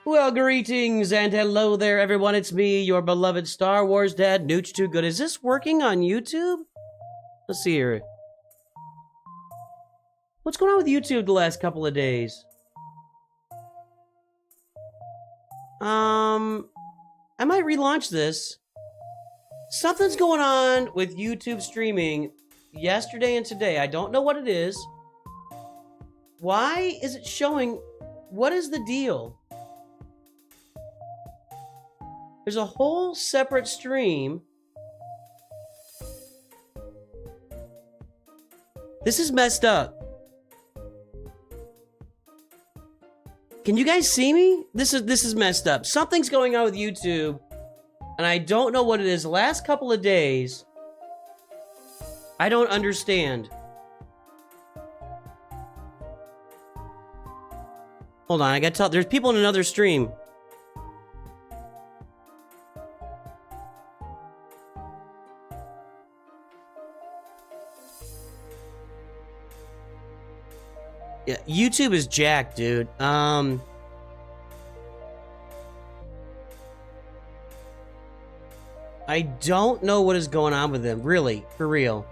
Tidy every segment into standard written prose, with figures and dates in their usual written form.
Well, greetings and hello there, everyone. It's me, your beloved Star Wars dad, NOOCH Too Good. Is this working on YouTube? Let's see here. What's going on with YouTube the last couple of days? I might relaunch this. Something's going on with YouTube streaming yesterday and today. I don't know what it is. Why is it showing? What is the deal? There's a whole separate stream. This is messed up. Can you guys see me? This is messed up. Something's going on with YouTube, and I don't know what it is. The last couple of days, I don't understand. Hold on, I gotta tell. There's people in another stream. Yeah, YouTube is jacked, dude. I don't know what is going on with them, really, for real.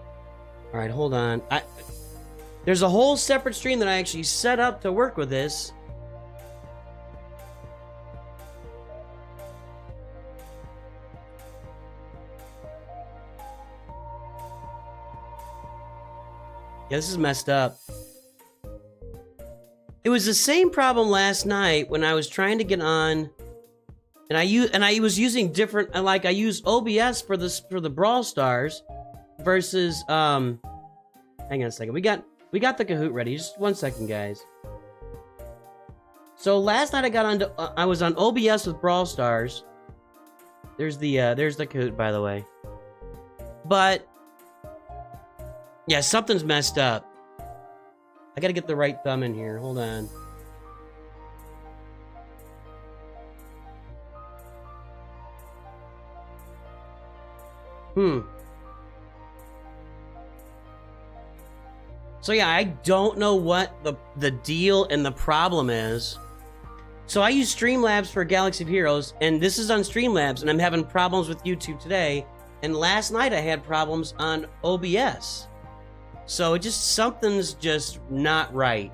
All right, hold on. There's a whole separate stream that I actually set up to work with this. Yeah, this is messed up. It was the same problem last night when I was trying to get on, and I was using different. Like I used OBS for the Brawl Stars, versus hang on a second. We got the Kahoot ready. Just 1 second, guys. So last night I got on. I was on OBS with Brawl Stars. There's the Kahoot, by the way. But yeah, something's messed up. I gotta get the right thumb in here. Hold on. So yeah, I don't know what the deal and the problem is. So I use Streamlabs for Galaxy of Heroes, and this is on Streamlabs, and I'm having problems with YouTube today. And last night I had problems on OBS. So something's just not right.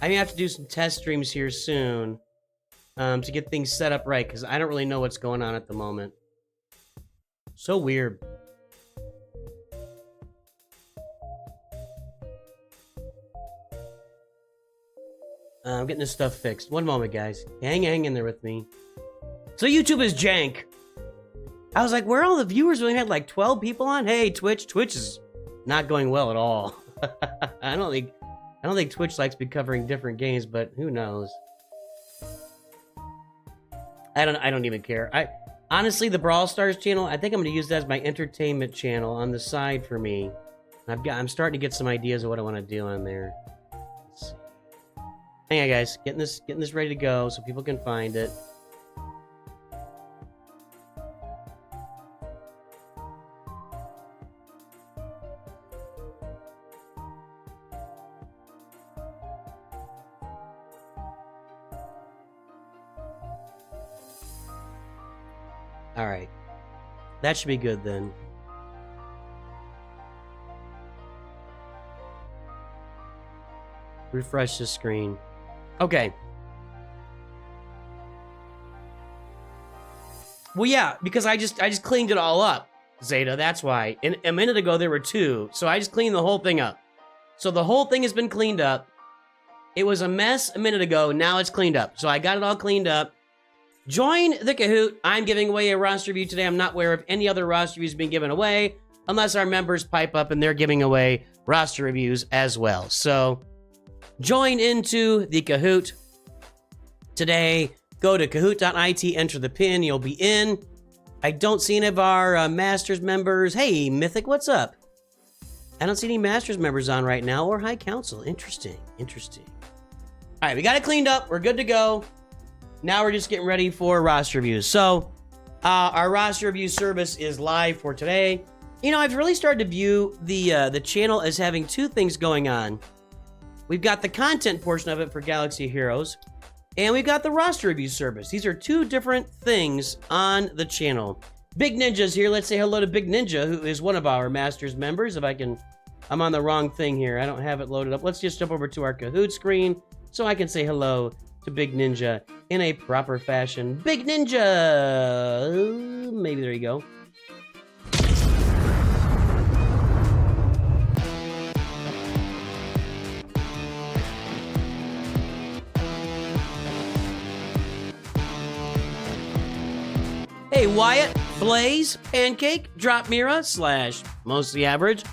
I may have to do some test streams here soon to get things set up right, because I don't really know what's going on at the moment. So weird. I'm getting this stuff fixed. 1 moment, guys. Hang in there with me. So YouTube is jank. I was like, where are all the viewers? We only had like 12 people on. Hey, Twitch is not going well at all. I don't think Twitch likes me covering different games, but who knows? I don't even care. Honestly, the Brawl Stars channel, I think I'm going to use that as my entertainment channel on the side for me. I'm starting to get some ideas of what I want to do on there. Hang on, guys, getting this ready to go so people can find it. Alright. That should be good then. Refresh the screen. Okay. Well, yeah, because I just cleaned it all up, Zeta, that's why. And a minute ago there were 2, so I just cleaned the whole thing up. So the whole thing has been cleaned up. It was a mess a minute ago, now it's cleaned up. So I got it all cleaned up. Join the Kahoot. I'm giving away a roster review today. I'm not aware of any other roster reviews being given away, unless our members pipe up and they're giving away roster reviews as well. So join into the Kahoot today. Go to kahoot.it, enter the pin, you'll be in. I don't see any of our Masters members. Hey, Mythic, what's up? I don't see any Masters members on right now, or High Council. Interesting. All right, we got it cleaned up. We're good to go. Now we're just getting ready for roster reviews. So our roster review service is live for today. You know, I've really started to view the channel as having 2 things going on. We've got the content portion of it for Galaxy Heroes. And we've got the roster review service. These are two different things on the channel. Big Ninja's here. Let's say hello to Big Ninja, who is one of our Masters members. If I can... I'm on the wrong thing here. I don't have it loaded up. Let's just jump over to our Kahoot screen so I can say hello to Big Ninja in a proper fashion. Big Ninja! Maybe there you go. Hey, Wyatt, Blaze, Pancake, Drop Mira, / Mostly Average.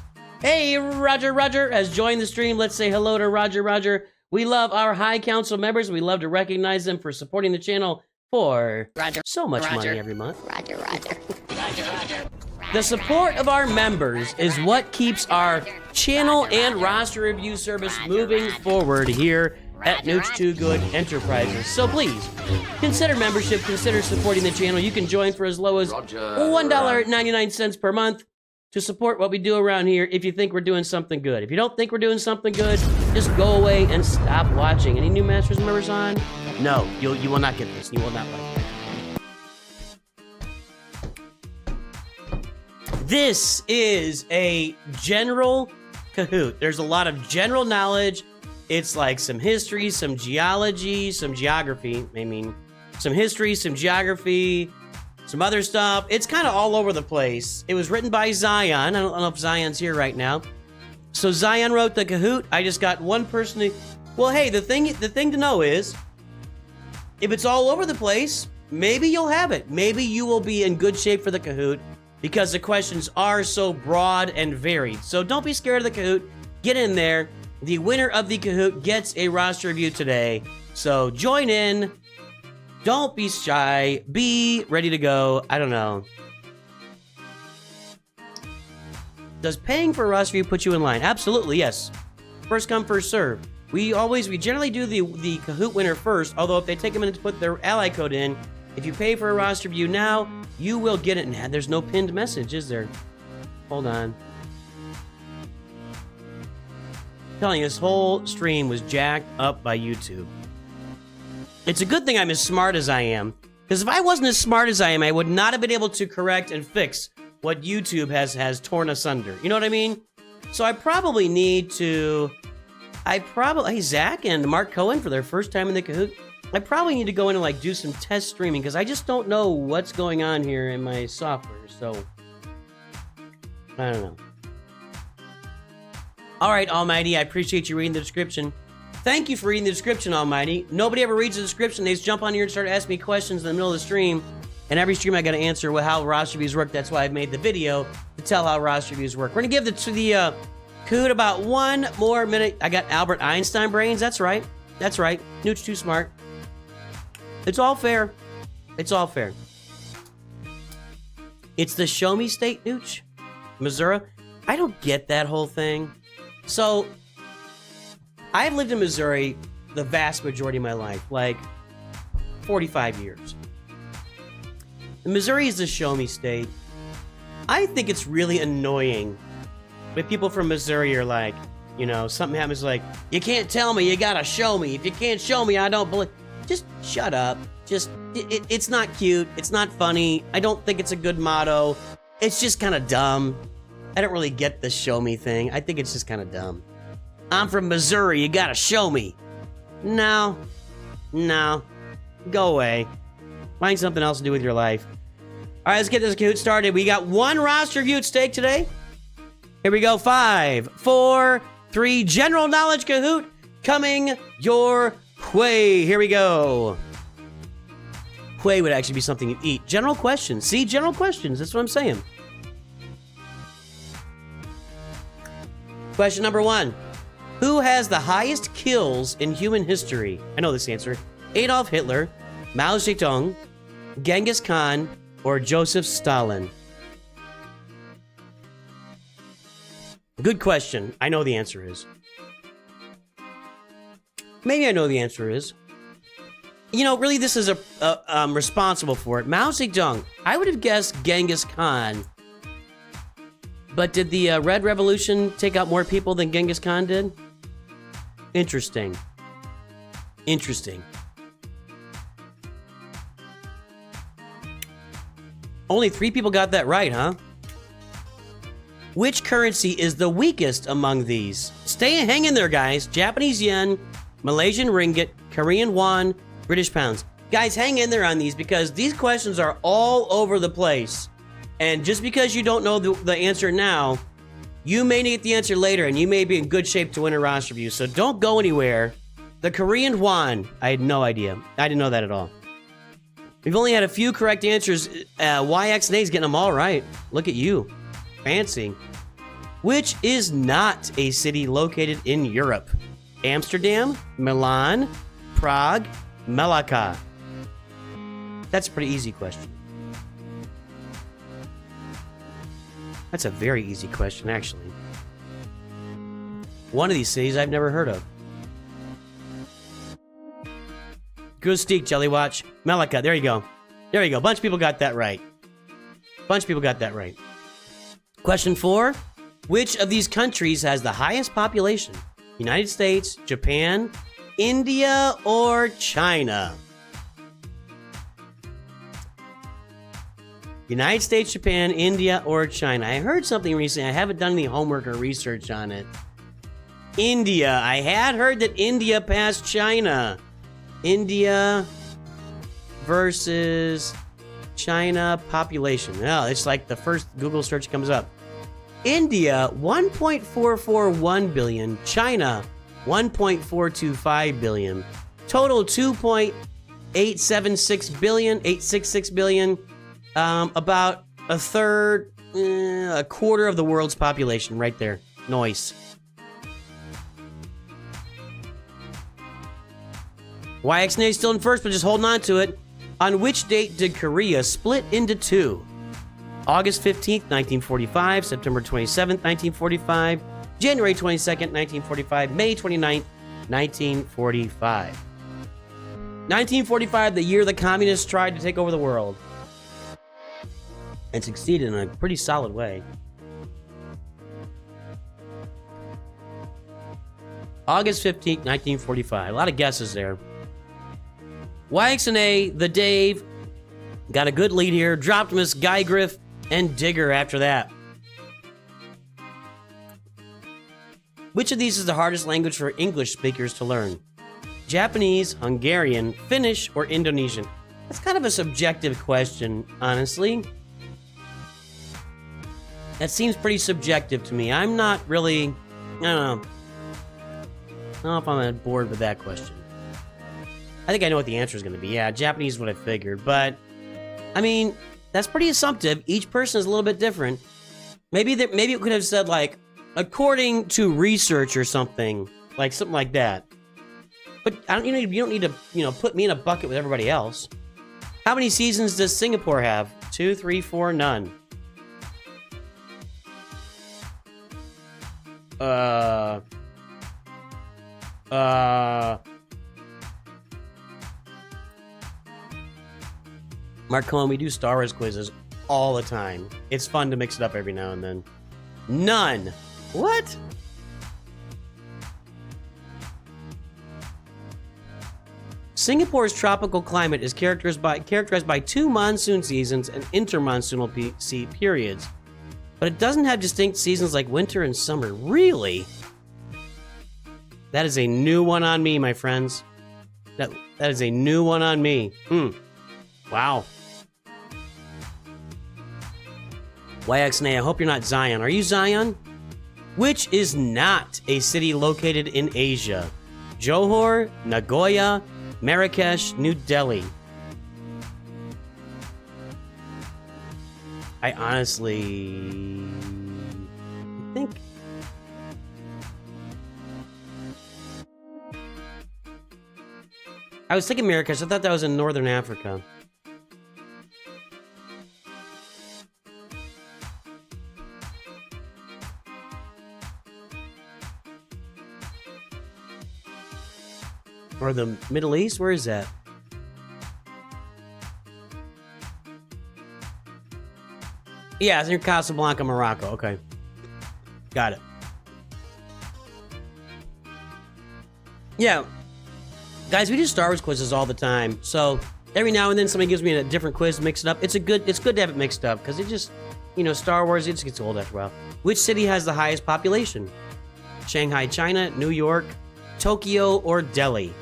Hey, Roger has joined the stream. Let's say hello to Roger. We love our High Council members. We love to recognize them for supporting the channel for so much money every month. Roger. The support of our members is what keeps our channel and roster review service moving forward here at NOOCH Too Good Enterprises. So please, consider membership, consider supporting the channel. You can join for as low as $1.99 per month to support what we do around here if you think we're doing something good. If you don't think we're doing something good, just go away and stop watching. Any new Masters members on? No, you will not get this. You will not like it. This is a general Kahoot. There's a lot of general knowledge. It's like some history, some geology, some geography. I mean, some history, some geography, some other stuff. It's kind of all over the place. It was written by Zion. I don't know if Zion's here right now. So Zion wrote the Kahoot. I just got one person to... Well, hey, the thing to know is, if it's all over the place, maybe you'll have it. Maybe you will be in good shape for the Kahoot because the questions are so broad and varied. So don't be scared of the Kahoot. Get in there. The winner of the Kahoot gets a roster review today. So join in. Don't be shy. Be ready to go. I don't know. Does paying for a roster review put you in line? Absolutely, yes. First come, first serve. We generally do the Kahoot winner first, although if they take a minute to put their ally code in, if you pay for a roster review now, you will get it. And there's no pinned message, is there? Hold on. I'm telling you, this whole stream was jacked up by YouTube. It's a good thing I'm as smart as I am, because if I wasn't as smart as I am, I would not have been able to correct and fix what YouTube has torn asunder. You know what I mean? So I probably need to... Hey, Zach and Mark Cohen for their first time in the Kahoot. I probably need to go in and like do some test streaming, because I just don't know what's going on here in my software, so... I don't know. Alright, Almighty, I appreciate you reading the description. Thank you for reading the description, Almighty. Nobody ever reads the description. They just jump on here and start asking me questions in the middle of the stream. And every stream I gotta answer how roster reviews work. That's why I've made the video to tell how roster reviews work. We're gonna give the Kahoot about 1 more minute. I got Albert Einstein brains. That's right. That's right. NOOCH too smart. It's all fair. It's all fair. It's the show me state, NOOCH. Missouri. I don't get that whole thing. So... I've lived in Missouri the vast majority of my life, like 45 years. Missouri is the show me state. I think it's really annoying when people from Missouri are like, you know, something happens like, you can't tell me, you gotta show me. If you can't show me, I don't believe. Just shut up. Just, it's not cute. It's not funny. I don't think it's a good motto. It's just kind of dumb. I don't really get the show me thing. I think it's just kind of dumb. I'm from Missouri, you gotta show me. No. Go away. Find something else to do with your life. Alright, let's get this Kahoot started. We got one roster review at stake today. Here we go. 5, 4, 3. General knowledge Kahoot coming your way. Here we go. Way would actually be something you eat. General questions. See, general questions. That's what I'm saying. Question number 1. Who has the highest kills in human history? I know this answer. Adolf Hitler, Mao Zedong, Genghis Khan, or Joseph Stalin? Good question. I know the answer is. Maybe I know the answer is. You know, really, this is responsible for it. Mao Zedong. I would have guessed Genghis Khan. But did the Red Revolution take out more people than Genghis Khan did? Interesting. Interesting. Only 3 people got that right, huh? Which currency is the weakest among these? Hang in there, guys. Japanese yen, Malaysian ringgit, Korean won, British pounds. Guys, hang in there on these because these questions are all over the place. And just because you don't know the answer now, you may get the answer later and you may be in good shape to win a roster view. So don't go anywhere. The Korean won. I had no idea. I didn't know that at all. We've only had a few correct answers. YXNA is getting them all right. Look at you. Fancy. Which is not a city located in Europe? Amsterdam, Milan, Prague, Melaka. That's a pretty easy question. That's a very easy question, actually. One of these cities I've never heard of. Good steak, Jelly Watch. Melaka, there you go. There you go. Bunch of people got that right. Bunch of people got that right. Question 4. Which of these countries has the highest population? United States, Japan, India, or China? United States, Japan, India, or China? I heard something recently. I haven't done any homework or research on it. India. I had heard that India passed China. India versus China population. Oh, it's like the first Google search comes up. India, 1.441 billion. China, 1.425 billion. Total 2.876 billion, 866 billion. About a third, a quarter of the world's population right there. Nice. YXNA is still in first, but just holding on to it. On which date did Korea split into 2? August 15th, 1945, September 27th, 1945, January 22nd, 1945, May 29th, 1945. 1945, the year the communists tried to take over the world. And succeeded in a pretty solid way. August 15th, 1945. A lot of guesses there. YXNA, the Dave, got a good lead here. Droptimus, Guygriff, and Digger after that. Which of these is the hardest language for English speakers to learn? Japanese, Hungarian, Finnish, or Indonesian? That's kind of a subjective question, honestly. That seems pretty subjective to me. I'm not really, I don't know. I don't know if I'm on board with that question. I think I know what the answer is going to be. Yeah, Japanese is what I figured. But, I mean, that's pretty assumptive. Each person is a little bit different. Maybe it could have said, like, according to research or something. Like, something like that. But you don't need to, put me in a bucket with everybody else. How many seasons does Singapore have? 2, 3, 4, none. Mark Cohen, we do Star Wars quizzes all the time. It's fun to mix it up every now and then. None. What? Singapore's tropical climate is characterized by 2 monsoon seasons and intermonsoonal periods. But it doesn't have distinct seasons like winter and summer. Really? That is a new one on me, my friends. That is a new one on me. Wow. YXNA, I hope you're not Zion. Are you Zion? Which is not a city located in Asia? Johor, Nagoya, Marrakesh, New Delhi. I honestly think I was thinking Marrakesh. I thought that was in Northern Africa. Or the Middle East? Where is that? Yeah, it's near Casablanca, Morocco. Okay. Got it. Yeah. Guys, we do Star Wars quizzes all the time. So every now and then somebody gives me a different quiz, mix it up. It's good to have it mixed up because it just, Star Wars, it just gets old after a while. Which city has the highest population? Shanghai, China, New York, Tokyo, or Delhi?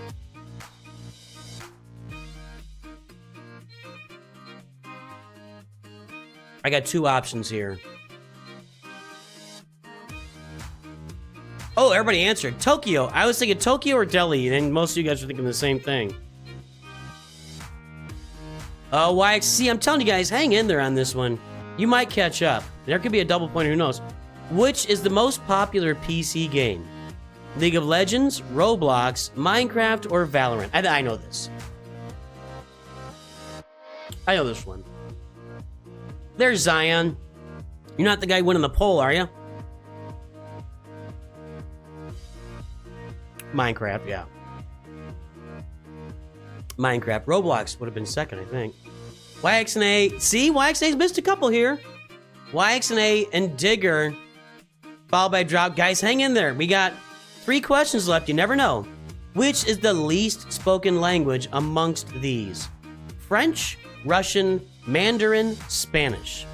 I got two options here. Oh, everybody answered. Tokyo. I was thinking Tokyo or Delhi, and most of you guys are thinking the same thing. Oh, YXC, I'm telling you guys, hang in there on this one. You might catch up. There could be a double point, who knows? Which is the most popular PC game? League of Legends, Roblox, Minecraft, or Valorant? I know this. I know this one. There's Zion. You're not the guy winning the poll, are you? Minecraft, yeah. Minecraft. Roblox would have been second, I think. YXNA. See? YXNA's missed a couple here. YXNA and Digger. Followed by Drop. Guys, hang in there. We got 3 questions left. You never know. Which is the least spoken language amongst these? French, Russian, Mandarin, Spanish.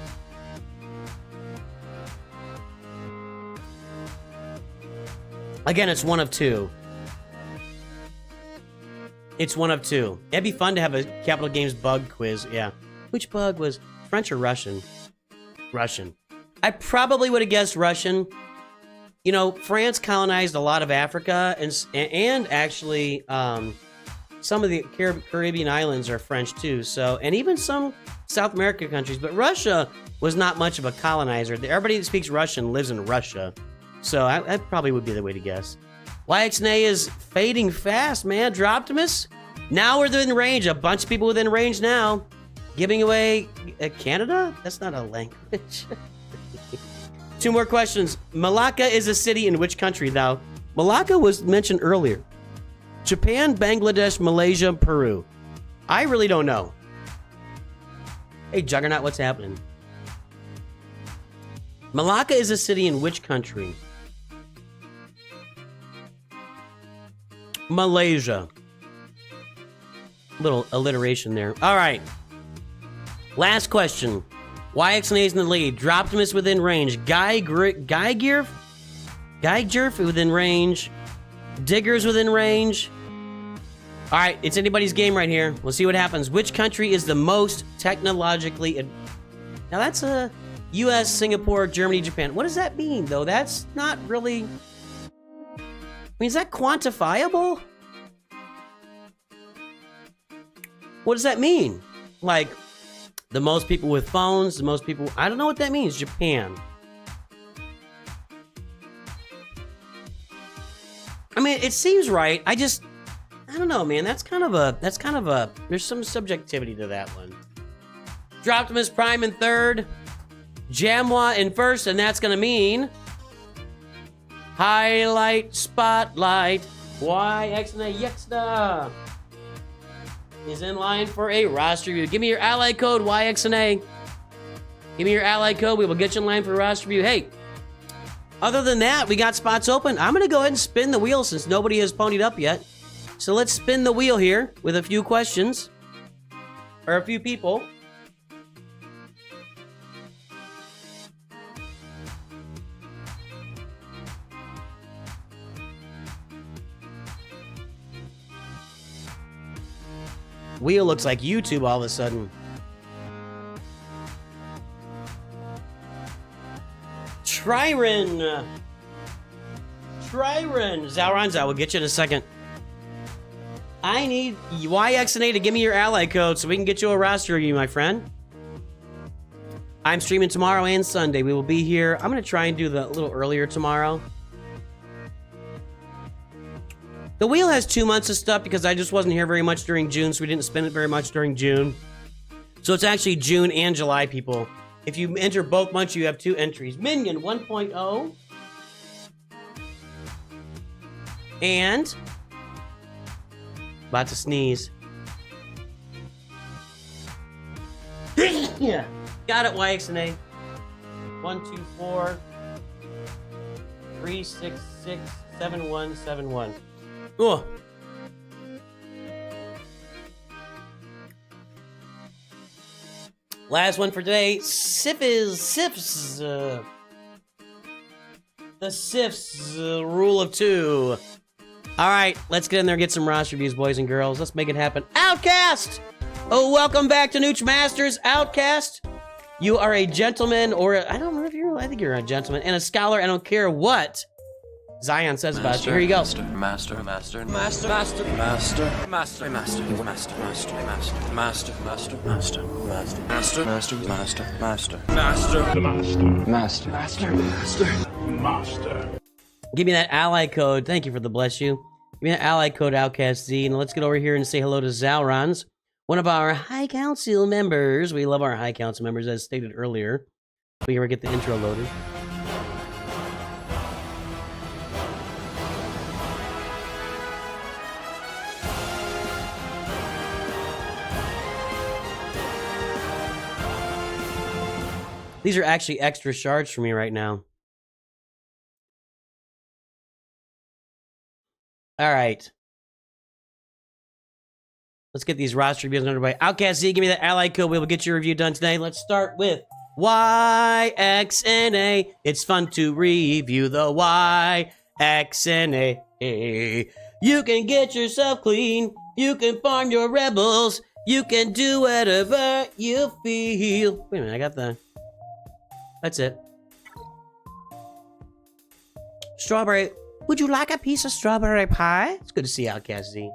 Again, it's one of two. It's one of two. It'd be fun to have a Capital Games bug quiz. Yeah. Which bug was French or Russian? Russian. I probably would have guessed Russian. France colonized a lot of Africa, and actually some of the Caribbean islands are French too. So, and even some South American countries. But Russia was not much of a colonizer. Everybody that speaks Russian lives in Russia. So that probably would be the way to guess. YXNA is fading fast, man. Droptimus. Now we're within range. A bunch of people within range now. Giving away Canada? That's not a language. 2 more questions. Malacca is a city in which country, though? Malacca was mentioned earlier. Japan, Bangladesh, Malaysia, Peru. I really don't know. Hey, Juggernaut, what's happening? Malacca is a city in which country? Malaysia. Little alliteration there. All right. Last question. YXNA's in the lead. Droptimus within range. Geiger within range. Digger's within range. All right, it's anybody's game right here. We'll see what happens. Which country is the most technologically... Now that's a US, Singapore, Germany, Japan. What does that mean, though? That's not really... I mean, is that quantifiable? What does that mean? Like, the most people with phones, the most people... I don't know what that means. Japan. I mean, it seems right. I don't know, man. That's kind of a... There's some subjectivity to that one. Droptimus Prime in third. Jamwa in first, and that's gonna mean... Highlight, spotlight, YXNA is in line for a roster review. Give me your ally code, YXNA. Give me your ally code. We will get you in line for a roster review. Hey, other than that, we got spots open. I'm going to go ahead and spin the wheel since nobody has ponied up yet. So let's spin the wheel here with a few questions. Or a few people. Wheel looks like YouTube all of a sudden. Tren. Zalronza, we'll get you in a second. I need YXNA to give me your ally code so we can get you a roster review, my friend. I'm streaming tomorrow and Sunday. We will be here. I'm going to try and do the a little earlier tomorrow. The wheel has 2 months of stuff because I just wasn't here very much during June, so we didn't spend it very much during June. So it's actually June and July, people. If you enter both months, you have 2 entries. Minion 1.0. And... about to sneeze. Yeah. Got it, YXNA. 1, 2, 4, 3, 6, 6, 7, 1, 7, 1. Oh. Last one for today. Sifs. The Sifs rule of 2. All right, let's get in there and get some roster reviews, boys and girls. Let's make it happen. Outcast! Oh, welcome back to NOOCH Masters. Outcast, you are a gentleman, or I don't know if you're, I think you're a gentleman, and a scholar. I don't care what Zion says about you. Here you go. Master. Give me that ally code. Thank you for the bless you. Give me that ally code, Outcast Z. And let's get over here and say hello to Zalrons, one of our High Council members. We love our High Council members, as stated earlier. We ever get the intro loaded. These are actually extra shards for me right now. All right. Let's get these roster reviews underway. Outcast Z, give me that ally code. We will get your review done today. Let's start with YXNA. It's fun to review the YXNA. You can get yourself clean. You can farm your rebels. You can do whatever you feel. Wait a minute, I got the... That's it. Strawberry. Would you like a piece of strawberry pie? It's good to see you, Outcast Z.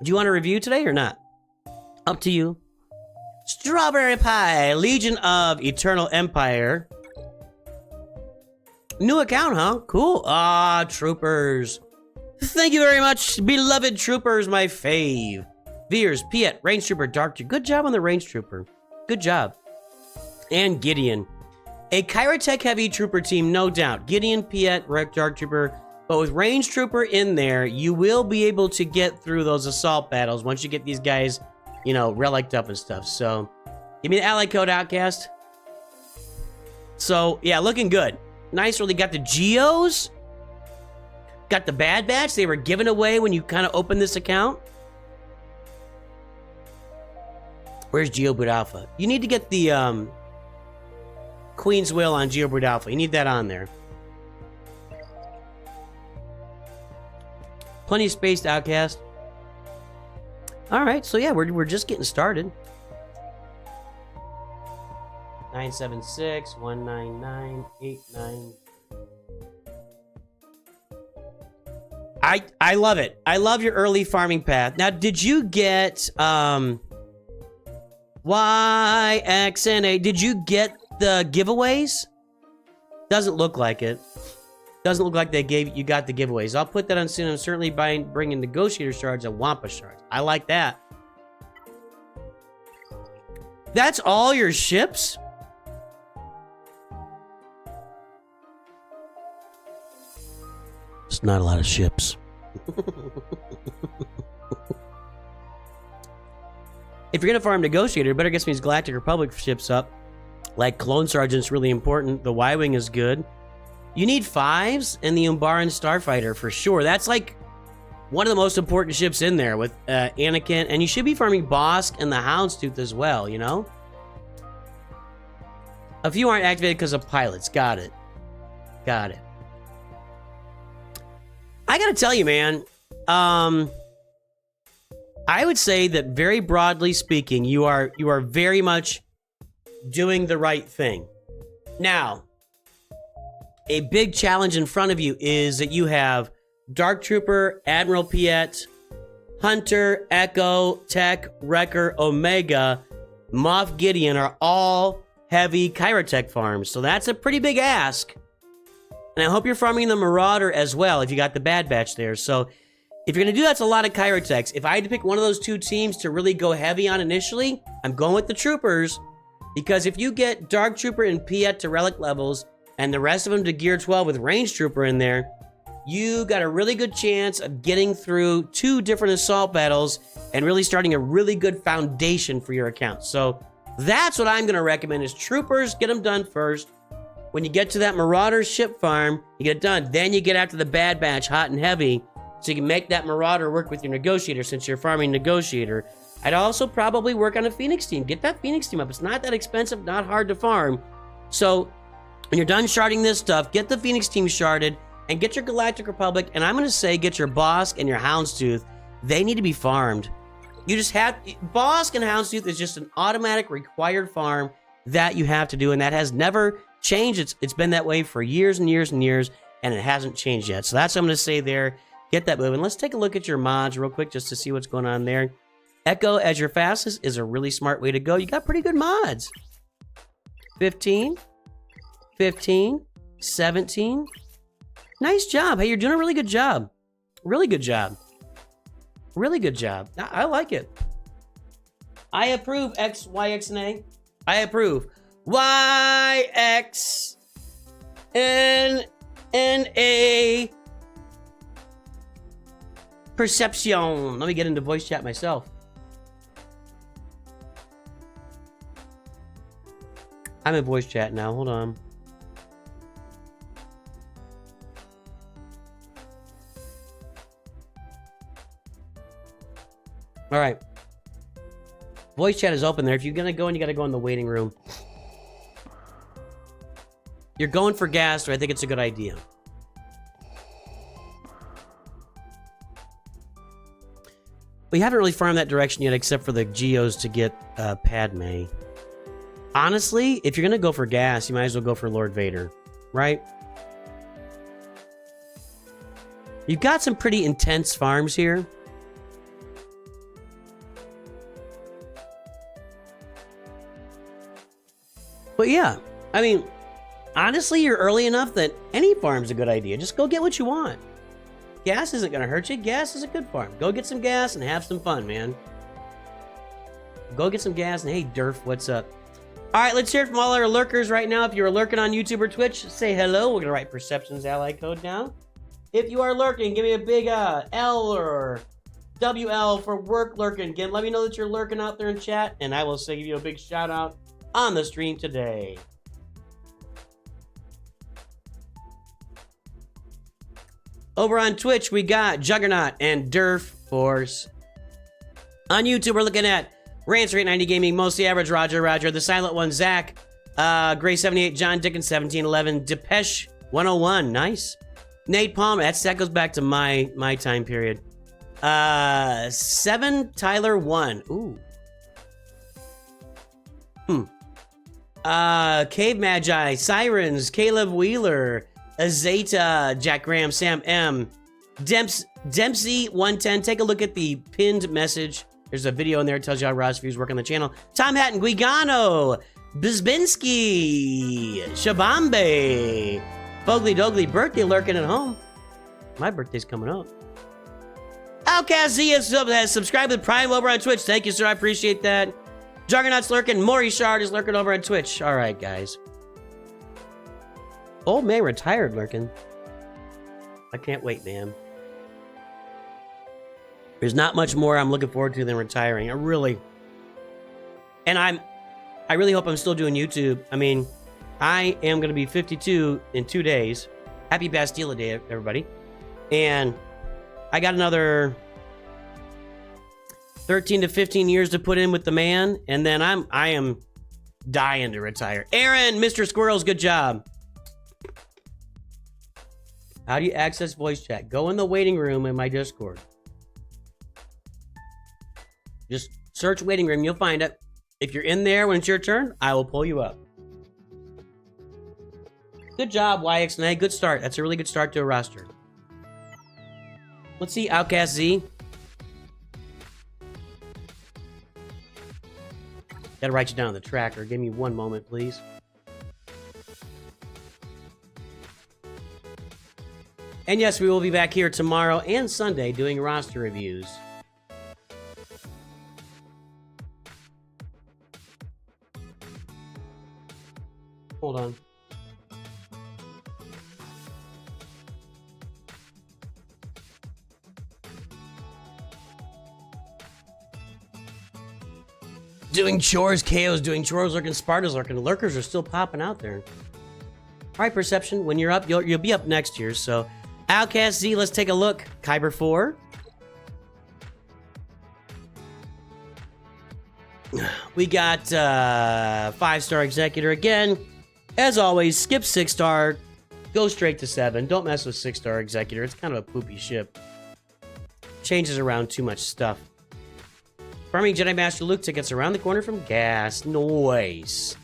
Do you want a review today or not? Up to you. Strawberry pie. Legion of Eternal Empire. New account, huh? Cool. Ah, troopers. Thank you very much, beloved troopers, my fave. Veers, Piet, Range Trooper, Dark Trooper. Good job on the Range Trooper. Good job. And Gideon. A Kyrotech heavy trooper team, no doubt. Gideon, Piet, Dark Trooper. But with Range Trooper in there, you will be able to get through those assault battles once you get these guys, you know, reliced up and stuff. So, give me the ally code, Outcast. So, yeah, looking good. Nice, really got the Geos. Got the Bad Batch. They were given away when you kind of opened this account. Where's Geoboot Alpha? You need to get the, Queen's Will on Geoboot Alpha. You need that on there. Plenty of space, Outcast. Alright, so yeah, we're just getting started. 976-199-89. I love it. I love your early farming path. Now, did you get YXNA? Did you get the giveaways? Doesn't look like it. Doesn't look like they gave you got the giveaways. I'll put that on soon. I'm certainly bringing negotiator shards and Wampa shards. I like that. That's all your ships? It's not a lot of ships. If you're gonna farm negotiator, better get some of these Galactic Republic ships up. Like Clone Sergeant's really important. The Y-Wing is good. You need 5s and the Umbaran Starfighter for sure. That's like one of the most important ships in there with Anakin. And you should be farming Bosk and the Houndstooth as well, you know? A few aren't activated because of pilots. Got it. Got it. I gotta tell you, man. I would say that very broadly speaking, you are very much doing the right thing. Now, a big challenge in front of you is that you have Dark Trooper, Admiral Piet, Hunter, Echo, Tech, Wrecker, Omega, Moff Gideon are all heavy Kyrotech farms. So that's a pretty big ask. And I hope you're farming the Marauder as well if you got the Bad Batch there. So if you're going to do that, it's a lot of Kyrotechs. If I had to pick one of those two teams to really go heavy on initially, I'm going with the Troopers. Because if you get Dark Trooper and Piet to relic levels, and the rest of them to Gear 12 with Range Trooper in there, you got a really good chance of getting through 2 different assault battles and really starting a really good foundation for your account. So that's what I'm going to recommend is Troopers, get them done first. When you get to that Marauder ship farm, you get it done. Then you get after the Bad Batch hot and heavy So you can make that Marauder work with your Negotiator since you're farming Negotiator. I'd also probably work on a Phoenix team. Get that Phoenix team up. It's not that expensive, not hard to farm. So when you're done sharding this stuff, get the Phoenix team sharded and get your Galactic Republic. And I'm going to say get your Bosk and your Houndstooth. They need to be farmed. You just have... Bosk and Houndstooth is just an automatic required farm that you have to do. And that has never changed. It's been that way for years and years and years. And it hasn't changed yet. So that's what I'm going to say there. Get that moving. Let's take a look at your mods real quick just to see what's going on there. Echo as your fastest is a really smart way to go. You got pretty good mods. 15, 15, 17. Nice job. Hey, you're doing a really good job. Really good job. Really good job. I like it. I approve YXNA. I approve. YXNA. Perception. Let me get into voice chat myself. I'm in voice chat now. Hold on. All right. Voice chat is open there. If you're going to go in, you got to go in the waiting room. You're going for gas, so I think it's a good idea. We haven't really farmed that direction yet, except for the Geos to get Padme. Honestly, if you're going to go for gas, you might as well go for Lord Vader, right? You've got some pretty intense farms here. But yeah, I mean, honestly, you're early enough that any farm's a good idea. Just go get what you want. Gas isn't going to hurt you. Gas is a good farm. Go get some gas and have some fun, man. Go get some gas and hey, Durf, what's up? All right, let's hear it from all our lurkers right now. If you're lurking on YouTube or Twitch, say hello. We're going to write Perception's ally code down. If you are lurking, give me a big L or WL for work lurking. Again, let me know that you're lurking out there in chat, and I will say give you a big shout out on the stream today. Over on Twitch, we got Juggernaut and Durf Force. On YouTube, we're looking at Rancer890 Gaming, Mostly Average, Roger, The Silent One, Zach, Gray78, John Dickens, 1711, Depeche 101, nice. Nate Palmer, that goes back to my time period. 7 Tyler 1, ooh. Cave Magi, Sirens, Caleb Wheeler, Azeta, Jack Graham, Sam M, Dempsey 110. Take a look at the pinned message. There's a video in there that tells you how Ross views work on the channel. Tom Hatton, Guigano, Bizbinski, Shabambe, Fogly Dogley, birthday lurking at home. My birthday's coming up. Outcast Z has subscribed to Prime over on Twitch. Thank you, sir. I appreciate that. Juggernaut's lurking. Maury Shard is lurking over on Twitch. All right, guys. Old man retired lurking. I can't wait, man. There's not much more I'm looking forward to than retiring. I really hope I'm still doing YouTube. I mean, I am going to be 52 in 2 days. Happy Bastille Day, everybody. And I got another 13 to 15 years to put in with the man, and then I am dying to retire. Aaron, Mr. Squirrels, good job. How do you access voice chat? Go in the waiting room in my Discord. Just search waiting room, you'll find it. If you're in there when it's your turn, I will pull you up. Good job, YXNA. Good start. That's a really good start to a roster. Let's see, Outcast Z. Gotta write you down on the tracker. Give me one moment, please. And yes, we will be back here tomorrow and Sunday doing roster reviews. Hold on. Doing chores, KO's doing chores, lurking, Sparta's lurking. Lurkers are still popping out there. All right, Perception, when you're up, you'll be up next year, so Outcast Z, let's take a look. Kyber 4. We got 5-star Executor again. As always, skip 6-star. Go straight to 7. Don't mess with 6-star Executor. It's kind of a poopy ship. Changes around too much stuff. Farming Jedi Master Luke tickets around the corner from gas. Noise.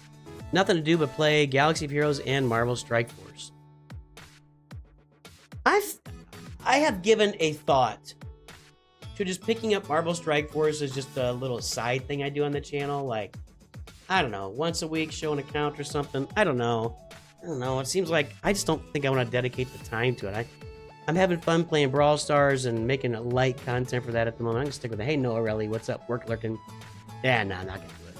Nothing to do but play Galaxy of Heroes and Marvel Strike Force. I have given a thought to just picking up Marvel Strike Force as just a little side thing I do on the channel. Like, I don't know, once a week, show an account or something. I don't know. It seems like I just don't think I want to dedicate the time to it. I'm having fun playing Brawl Stars and making a light content for that at the moment. I'm gonna stick with it. Hey, Noah Relly, what's up? Work lurking. Yeah, nah, I'm not gonna do it.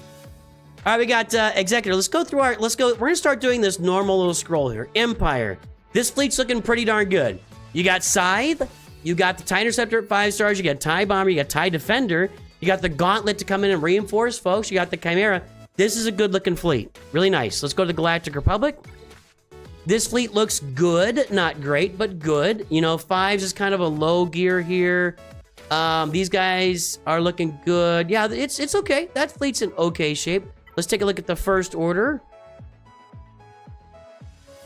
All right, we got Executor. Let's go through our. We're gonna start doing this normal little scroll here. Empire. This fleet's looking pretty darn good. You got Scythe. You got the TIE Interceptor at 5 stars. You got TIE Bomber. You got TIE Defender. You got the Gauntlet to come in and reinforce, folks. You got the Chimera. This is a good-looking fleet. Really nice. Let's go to the Galactic Republic. This fleet looks good. Not great, but good. You know, 5s is kind of a low gear here. These guys are looking good. Yeah, it's okay. That fleet's in okay shape. Let's take a look at the First Order.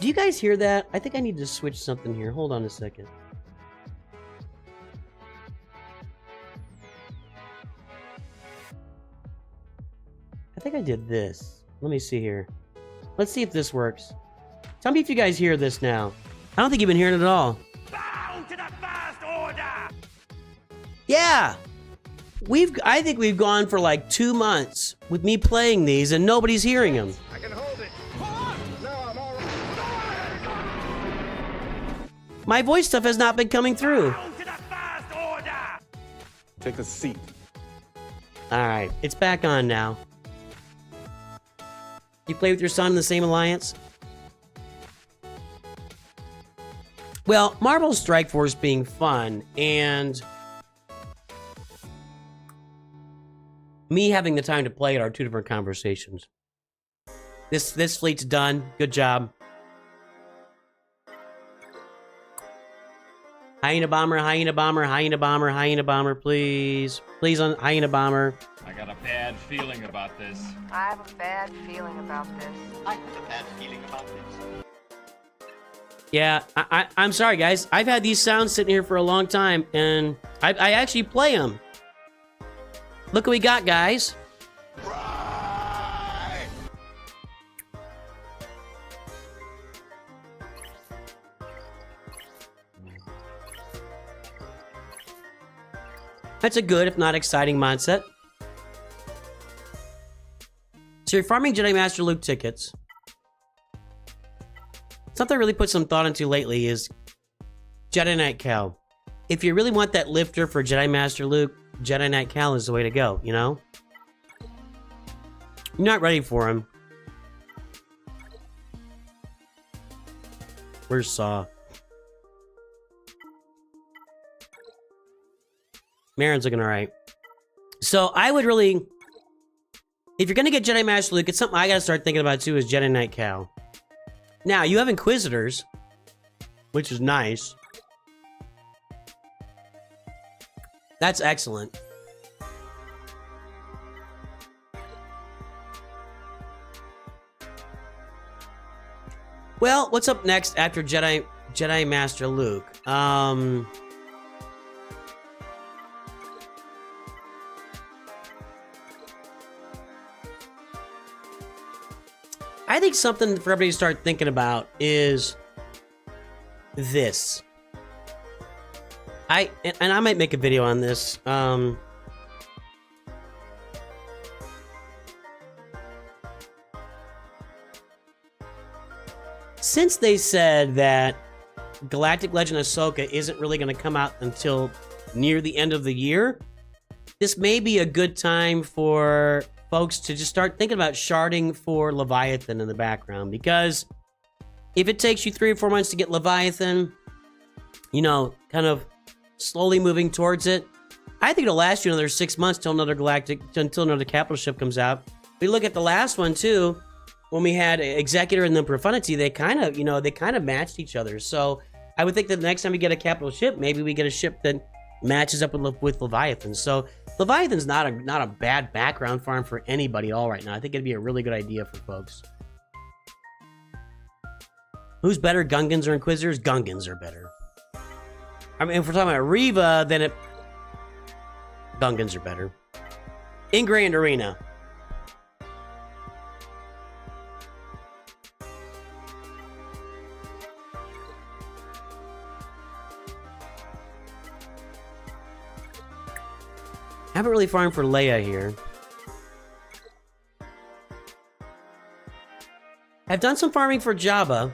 Do you guys hear that? I think I need to switch something here. Hold on a second. I think I did this. Let me see here. Let's see if this works. Tell me if you guys hear this now. I don't think you've been hearing it at all. Bow to the First Order! Yeah! I think we've gone for like 2 months with me playing these and nobody's hearing them. I can hold it. Hold on! No, I'm all right. My voice stuff has not been coming through. Bow to the First Order! Take a seat. Alright, it's back on now. You play with your son in the same alliance? Well, Marvel Strike Force being fun, and me having the time to play it are two different conversations. This fleet's done. Good job. Hyena Bomber, Hyena Bomber, Hyena Bomber, Hyena Bomber, please. Please on Hyena Bomber. I got a bad feeling about this. I have a bad feeling about this. I have a bad feeling about this. Yeah, I'm sorry, guys. I've had these sounds sitting here for a long time, and I actually play them. Look what we got, guys. Right. That's a good, if not exciting, mindset. So you're farming Jedi Master Luke tickets. Something I really put some thought into lately is Jedi Knight Cal. If you really want that lifter for Jedi Master Luke, Jedi Knight Cal is the way to go, you know? You're not ready for him. Where's Saw? Marin's looking alright. So I would really... If you're gonna get Jedi Master Luke, it's something I gotta start thinking about too, is Jedi Knight Cal. Now, you have Inquisitors, which is nice. That's excellent. Well, what's up next after Jedi Master Luke? I think something for everybody to start thinking about is this. I might make a video on this. Since they said that Galactic Legend Ahsoka isn't really going to come out until near the end of the year, this may be a good time for folks to just start thinking about sharding for Leviathan in the background, because if it takes you 3 or 4 months to get Leviathan, you know, kind of slowly moving towards it, I think it'll last you another 6 months till another capital ship comes out. We look at the last one too, when we had Executor and then Profundity, they kind of matched each other. So I would think that the next time we get a capital ship, maybe we get a ship that matches up with Leviathan. So Leviathan's not a bad background farm for anybody at all right now. I think it'd be a really good idea for folks. Who's better, Gungans or Inquisitors? Gungans are better. I mean, if we're talking about Reva, then Gungans are better. Ingrained Arena. I haven't really farmed for Leia here. I've done some farming for Jabba.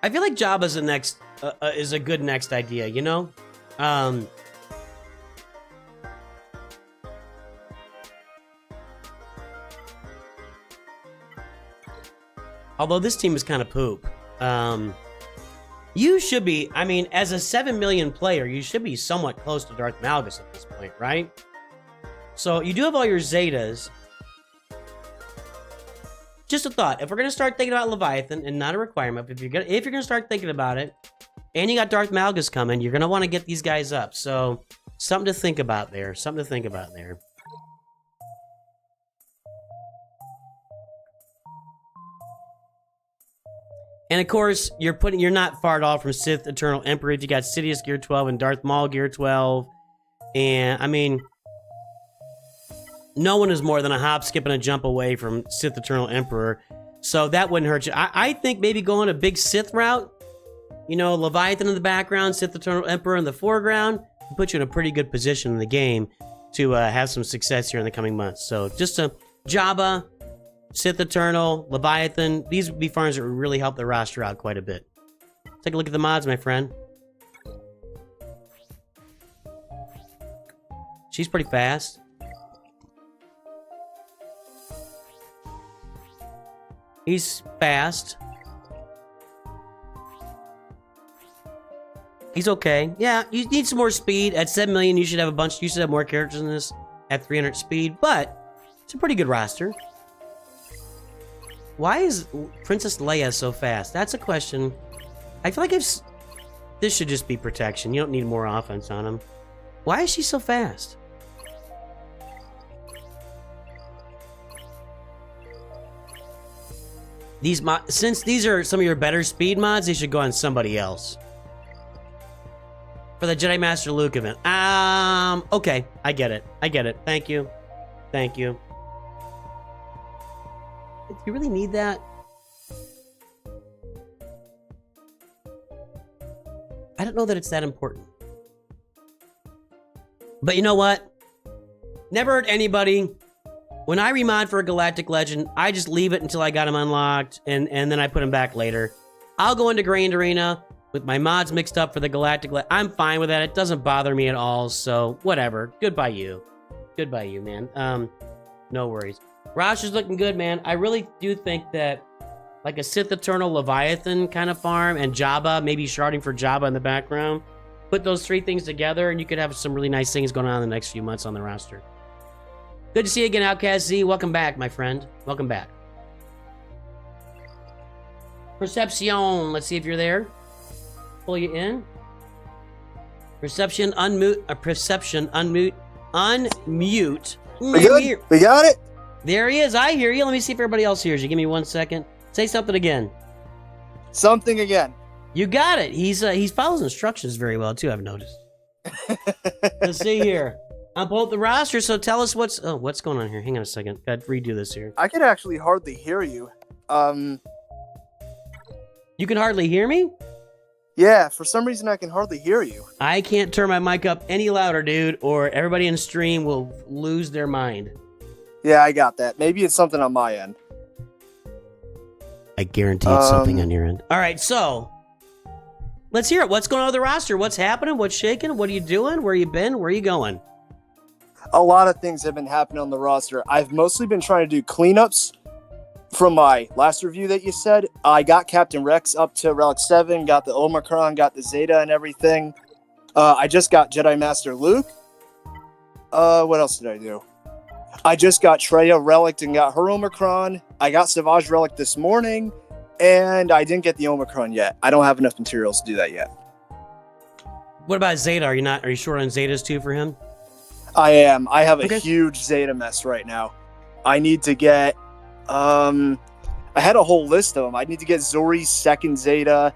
I feel like Jabba's the next is a good next idea, you know? Although this team is kind of poop. You should be, I mean, as a 7 million player, you should be somewhat close to Darth Malgus at this point, right? So you do have all your Zetas. Just a thought. If we're gonna start thinking about Leviathan, and not a requirement, but if you're gonna start thinking about it, and you got Darth Malgus coming, you're gonna want to get these guys up. So something to think about there. Something to think about there. And of course, you're not far at all from Sith Eternal Emperor. You got Sidious Gear 12 and Darth Maul Gear 12. And I mean, no one is more than a hop, skip, and a jump away from Sith Eternal Emperor. So that wouldn't hurt you. I think maybe going a big Sith route, you know, Leviathan in the background, Sith Eternal Emperor in the foreground, will put you in a pretty good position in the game to have some success here in the coming months. So just a Jabba, Sith Eternal, Leviathan. These would be farms that would really help the roster out quite a bit. Take a look at the mods, my friend. She's pretty fast. He's fast. He's okay. Yeah, you need some more speed. At 7 million, you should have you should have more characters in this at 300 speed, but it's a pretty good roster. Why is Princess Leia so fast? That's a question. I feel like this should just be protection. You don't need more offense on him. Why is she so fast? Since these are some of your better speed mods, they should go on somebody else. For the Jedi Master Luke event. Okay. I get it. Thank you. Thank you. Do you really need that? I don't know that it's that important. But you know what? Never hurt anybody. When I remod for a Galactic Legend, I just leave it until I got him unlocked, and then I put him back later. I'll go into Grained Arena with my mods mixed up for the Galactic Legend. I'm fine with that. It doesn't bother me at all, so whatever. Goodbye, you. Goodbye, you, man. No worries. Roster's looking good, man. I really do think that like a Sith Eternal Leviathan kind of farm and Jabba, maybe sharding for Jabba in the background. Put those three things together and you could have some really nice things going on in the next few months on the roster. Good to see you again, Outcast Z. Welcome back, my friend. Welcome back. Perception. Let's see if you're there. Pull you in. Perception, unmute. Perception, unmute. Unmute. We got it. There he is. I hear you. Let me see if everybody else hears you. Give me 1 second. Say something again. Something again. You got it. He follows instructions very well too, I've noticed. Let's see here. I'm pulling up the roster, so tell us what's going on here. Hang on a second. Got to redo this here. I can actually hardly hear you. You can hardly hear me? Yeah, for some reason I can hardly hear you. I can't turn my mic up any louder, dude, or everybody in stream will lose their mind. Yeah, I got that. Maybe it's something on my end. I guarantee it's something on your end. All right, so let's hear it. What's going on with the roster? What's happening? What's shaking? What are you doing? Where you been? Where are you going? A lot of things have been happening on the roster. I've mostly been trying to do cleanups from my last review that you said. I got Captain Rex up to Relic 7, got the Omicron, got the Zeta and everything. I just got Jedi Master Luke. What else did I do? I just got Treya relicked and got her Omicron. I got Savage relicked this morning, and I didn't get the Omicron yet. I don't have enough materials to do that yet. What about Zeta? Are you short on Zetas too for him? I am. I have a Okay. huge Zeta mess right now. I need to get, I had a whole list of them. I need to get Zori's second Zeta.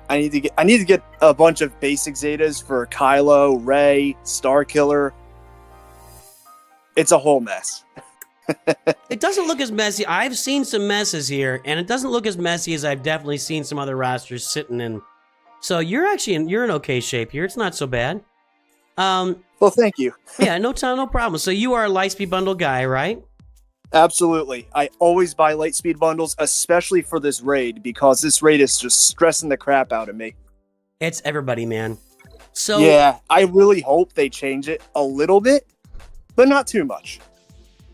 I need to get a bunch of basic Zetas for Kylo, Rey, Starkiller. It's a whole mess. It doesn't look as messy. I've seen some messes here, and it doesn't look as messy as I've definitely seen some other rosters sitting in. So you're in okay shape here. It's not so bad. Well, thank you. Yeah, no problem. So you are a Lightspeed bundle guy, right? Absolutely. I always buy Lightspeed bundles, especially for this raid, because this raid is just stressing the crap out of me. It's everybody, man. So Yeah, I really hope they change it a little bit, but not too much.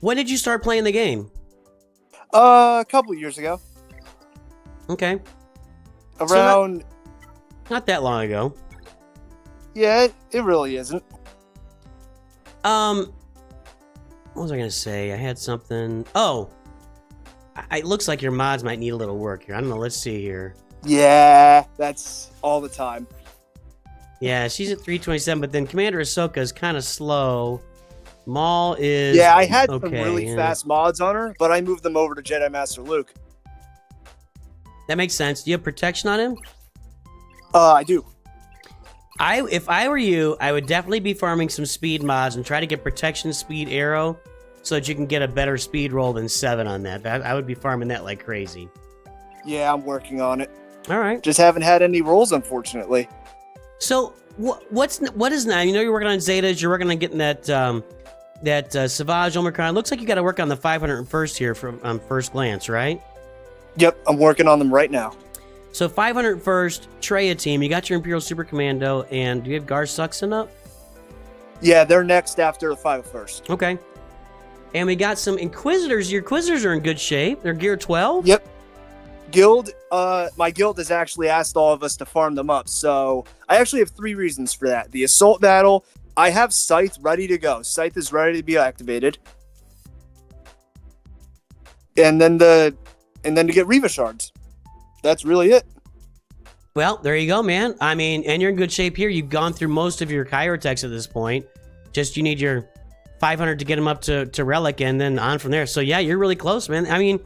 when did you start playing the game? A couple years ago. Okay, Around... not that long ago. Yeah, it really isn't. What was I gonna say? I had something. Oh, it looks like your mods might need a little work here. I don't know. Let's see here. Yeah, that's all the time. Yeah, she's at 327, but then Commander Ahsoka is kind of slow. Maul is... Yeah, I had okay, some really yeah. fast mods on her, but I moved them over to Jedi Master Luke. That makes sense. Do you have protection on him? I do. If I were you, I would definitely be farming some speed mods and try to get protection speed arrow so that you can get a better speed roll than 7 on that. I would be farming that like crazy. Yeah, I'm working on it. All right. Just haven't had any rolls, unfortunately. So what is now? You know you're working on Zetas. You're working on getting that Savage Omicron. Looks like you got to work on the 501st here from first glance, right? Yep, I'm working on them right now. So 501st Treya team. You got your Imperial Super Commando, and do you have Gar Suxon up? Yeah, they're next after the 501st. Okay. And we got some Inquisitors. Your Inquisitors are in good shape. They're gear 12. Yep. Guild, my guild has actually asked all of us to farm them up, so I actually have 3 reasons for that. The Assault Battle, I have Scythe ready to go. Scythe is ready to be activated. And then to get Reva Shards. That's really it. Well, there you go, man. I mean, and you're in good shape here. You've gone through most of your Kyro techs at this point. Just you need your 500 to get them up to Relic, and then on from there. So yeah, you're really close, man. I mean,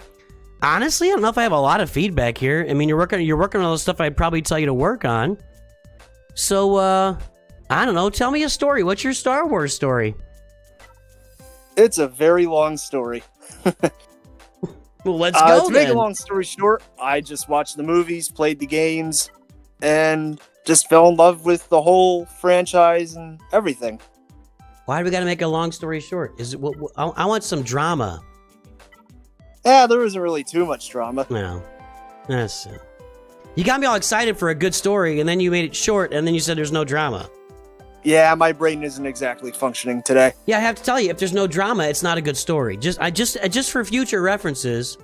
honestly, I don't know if I have a lot of feedback here. I mean, you're working on all the stuff I'd probably tell you to work on. So, I don't know. Tell me a story. What's your Star Wars story? It's a very long story. Well, let's go To make a then. long story short, I just watched the movies, played the games, and just fell in love with the whole franchise and everything. Why do we got to make a long story short? Is it? I want some drama. Yeah, there isn't really too much drama. No, that's. You got me all excited for a good story, and then you made it short, and then you said there's no drama. Yeah, my brain isn't exactly functioning today. Yeah, I have to tell you, if there's no drama, it's not a good story. Just for future references,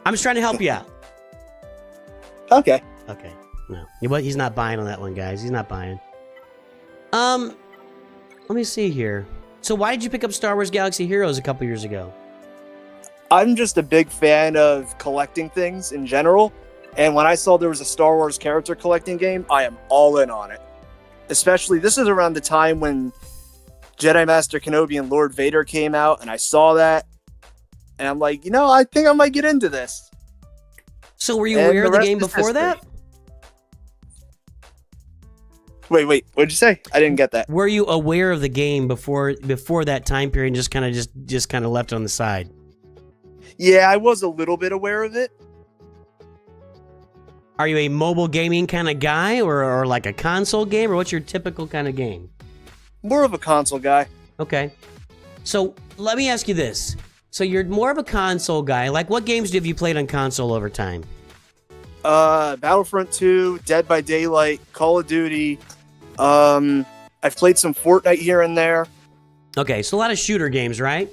I'm just trying to help you out. Okay. Okay. No. He's not buying on that one, guys. He's not buying. Let me see here. So why did you pick up Star Wars Galaxy Heroes a couple years ago? I'm just a big fan of collecting things in general, and when I saw there was a Star Wars character collecting game, I am all in on it. Especially, this is around the time when Jedi Master Kenobi and Lord Vader came out, and I saw that, and I'm like, I think I might get into this. So were you And aware of the rest game is before history. that? Wait, what'd you say? I didn't get that. Were you aware of the game before that time period and just kind of left it on the side? Yeah, I was a little bit aware of it. Are you a mobile gaming kind of guy or like a console game, or what's your typical kind of game? More of a console guy. Okay. So let me ask you this. So you're more of a console guy. Like, what games have you played on console over time? Battlefront 2, Dead by Daylight, Call of Duty. I've played some Fortnite here and there. Okay, so a lot of shooter games, right?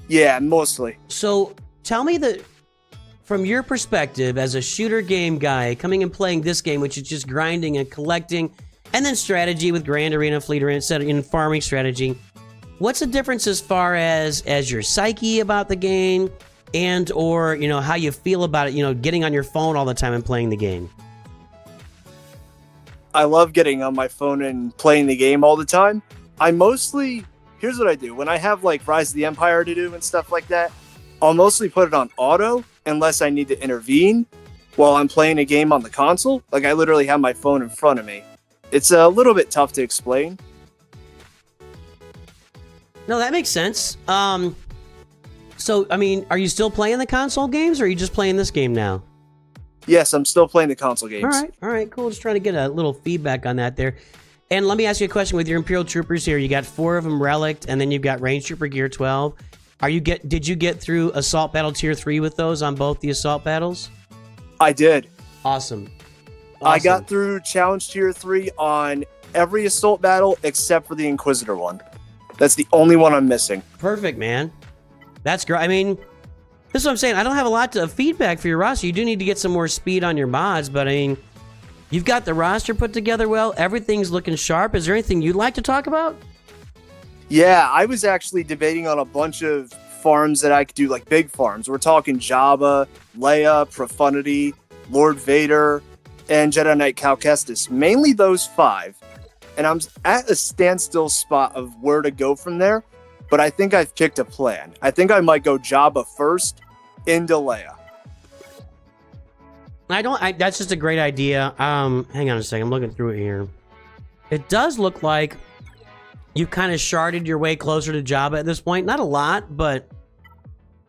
Yeah, mostly. So tell me from your perspective as a shooter game guy, coming and playing this game, which is just grinding and collecting, and then strategy with Grand Arena, Fleet Arena, and farming strategy, what's the difference as far as your psyche about the game and or, you know, how you feel about it, you know, getting on your phone all the time and playing the game? I love getting on my phone and playing the game all the time. Here's what I do. When I have like Rise of the Empire to do and stuff like that, I'll mostly put it on auto unless I need to intervene while I'm playing a game on the console. Like I literally have my phone in front of me. It's a little bit tough to explain. No, that makes sense. So, I mean, are you still playing the console games or are you just playing this game now? Yes, I'm still playing the console games. All right, cool. Just trying to get a little feedback on that there. And let me ask you a question. With your Imperial Troopers here, you got 4 of them relicked, and then you've got Range Trooper Gear 12. Did you get through Assault Battle Tier 3 with those on both the Assault Battles? I did. Awesome. I got through Challenge Tier 3 on every Assault Battle except for the Inquisitor one. That's the only one I'm missing. Perfect, man. That's great. I mean, this is what I'm saying. I don't have a lot of feedback for your roster. You do need to get some more speed on your mods, but I mean, you've got the roster put together well. Everything's looking sharp. Is there anything you'd like to talk about? Yeah, I was actually debating on a bunch of farms that I could do, like big farms. We're talking Jabba, Leia, Profundity, Lord Vader, and Jedi Knight Cal Kestis. Mainly those 5. And I'm at a standstill spot of where to go from there. But I think I've picked a plan. I think I might go Jabba first into Leia. That's just a great idea. Hang on a second. I'm looking through it here. It does look like you kind of sharded your way closer to Jabba at this point. Not a lot, but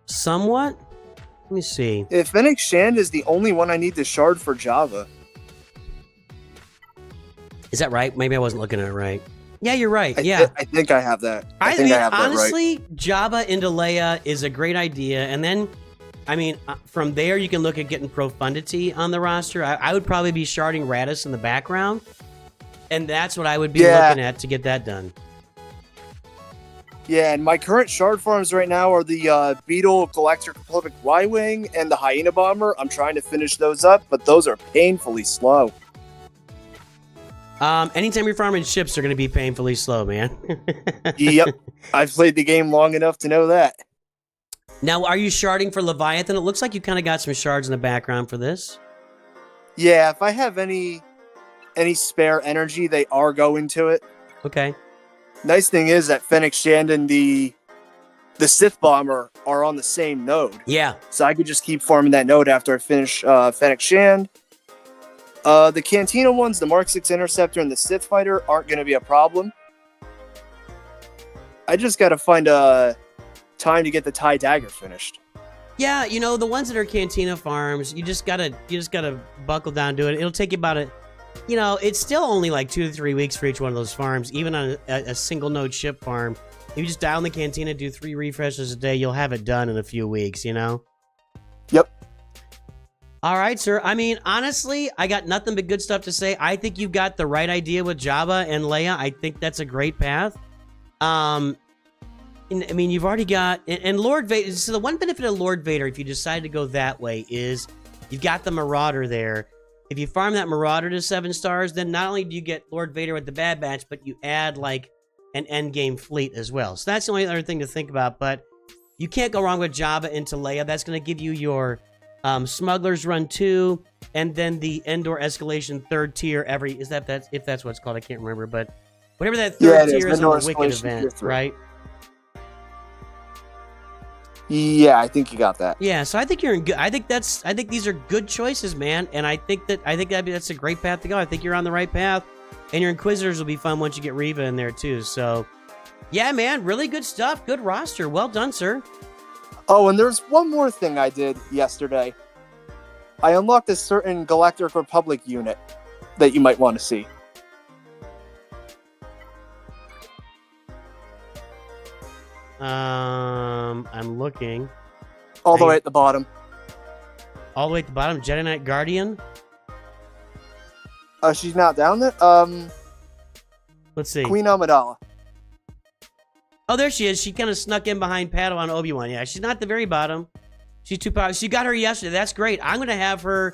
somewhat. Let me see. If Fennec Shand is the only one I need to shard for Jabba. Is that right? Maybe I wasn't looking at it right. Yeah, you're right. Yeah. I think I have that. I mean, honestly, Jabba into Leia is a great idea. And then, I mean, from there, you can look at getting Profundity on the roster. I would probably be sharding Radis in the background. And that's what I would be looking at to get that done. Yeah, and my current shard farms right now are the Beetle Galactic Republic Y-Wing and the Hyena Bomber. I'm trying to finish those up, but those are painfully slow. Anytime you're farming ships, they're going to be painfully slow, man. Yep. I've played the game long enough to know that. Now, are you sharding for Leviathan? It looks like you kind of got some shards in the background for this. Yeah, if I have any spare energy, they are going to it. Okay. Nice thing is that Fennec Shand and the Sith Bomber are on the same node. Yeah. So I could just keep farming that node after I finish Fennec Shand. The Cantina ones, the Mark 6 Interceptor and the Sith Fighter aren't going to be a problem. I just got to find a time to get the TIE Dagger finished. Yeah, you know, the ones that are Cantina farms, you just gotta buckle down to it. It'll take you about it's still only like 2 to 3 weeks for each one of those farms, even on a single node ship farm. If you just dial in the Cantina, do 3 refreshes a day, you'll have it done in a few weeks, you know? Yep. All right, sir. I mean, honestly, I got nothing but good stuff to say. I think you've got the right idea with Jabba and Leia. I think that's a great path. I mean, you've already got... And Lord Vader... So the one benefit of Lord Vader, if you decide to go that way, is you've got the Marauder there. If you farm that Marauder to 7 stars, then not only do you get Lord Vader with the Bad Batch, but you add, like, an endgame fleet as well. So that's the only other thing to think about. But you can't go wrong with Jabba into Leia. That's going to give you your... Smuggler's Run 2, and then the Endor Escalation 3rd tier if that's what it's called, I can't remember, but whatever that 3rd tier is on the Wicked event, right? Yeah, I think you got that. Yeah, so I think you're in good. I think these are good choices, man, and I think that's a great path to go. I think you're on the right path, and your Inquisitors will be fun once you get Reva in there too. So, yeah, man, really good stuff. Good roster. Well done, sir. Oh, and there's one more thing I did yesterday. I unlocked a certain Galactic Republic unit that you might want to see. I'm looking. All the way at the bottom. All the way at the bottom, Jedi Knight Guardian? She's not down there? Let's see. Queen Amidala. Oh, there she is. She kind of snuck in behind Padawan Obi-Wan. Yeah, she's not at the very bottom. She's too powerful. She got her yesterday. That's great. I'm going to have her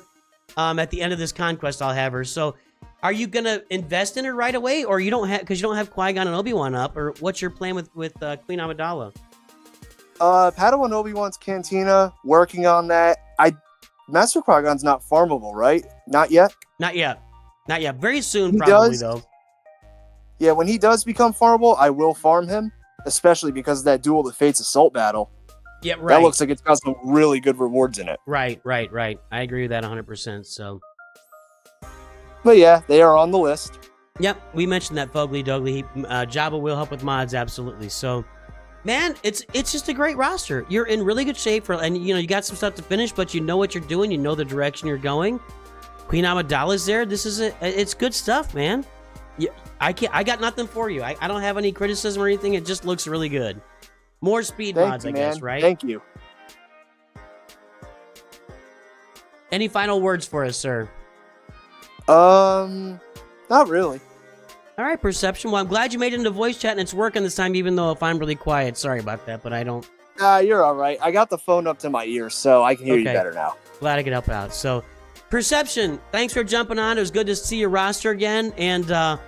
at the end of this conquest. I'll have her. So Are you gonna invest in her right away, or you don't have because you don't have Qui-Gon and Obi-Wan up, or what's your plan with Queen Amidala? Padawan Obi-Wan's Cantina, working on that. Master Qui-Gon's not farmable, right? Not yet? Not yet. Not yet. Very soon, He probably, does. though. Yeah, when he does become farmable, I will farm him, especially because of that Duel of the Fates assault battle. Yeah, right. That looks like it's got some really good rewards in it. Right. I agree with that 100%, so... But yeah, they are on the list. Yep, we mentioned that Fogly Dogly. Jabba will help with mods, absolutely. So, man, it's just a great roster. You're in really good shape for, and you got some stuff to finish, but you know what you're doing. You know the direction you're going. Queen Amidala's there. This is it's good stuff, man. Yeah, I got nothing for you. I don't have any criticism or anything. It just looks really good. More speed mods, I guess, right? Thank you. Any final words for us, sir? Not really. All right, Perception. Well, I'm glad you made it into voice chat, and it's working this time, even though if I'm really quiet. Sorry about that, but I don't... You're all right. I got the phone up to my ear, so I can hear you Okay. better now. Glad I could help out. So, Perception, thanks for jumping on. It was good to see your roster again, and I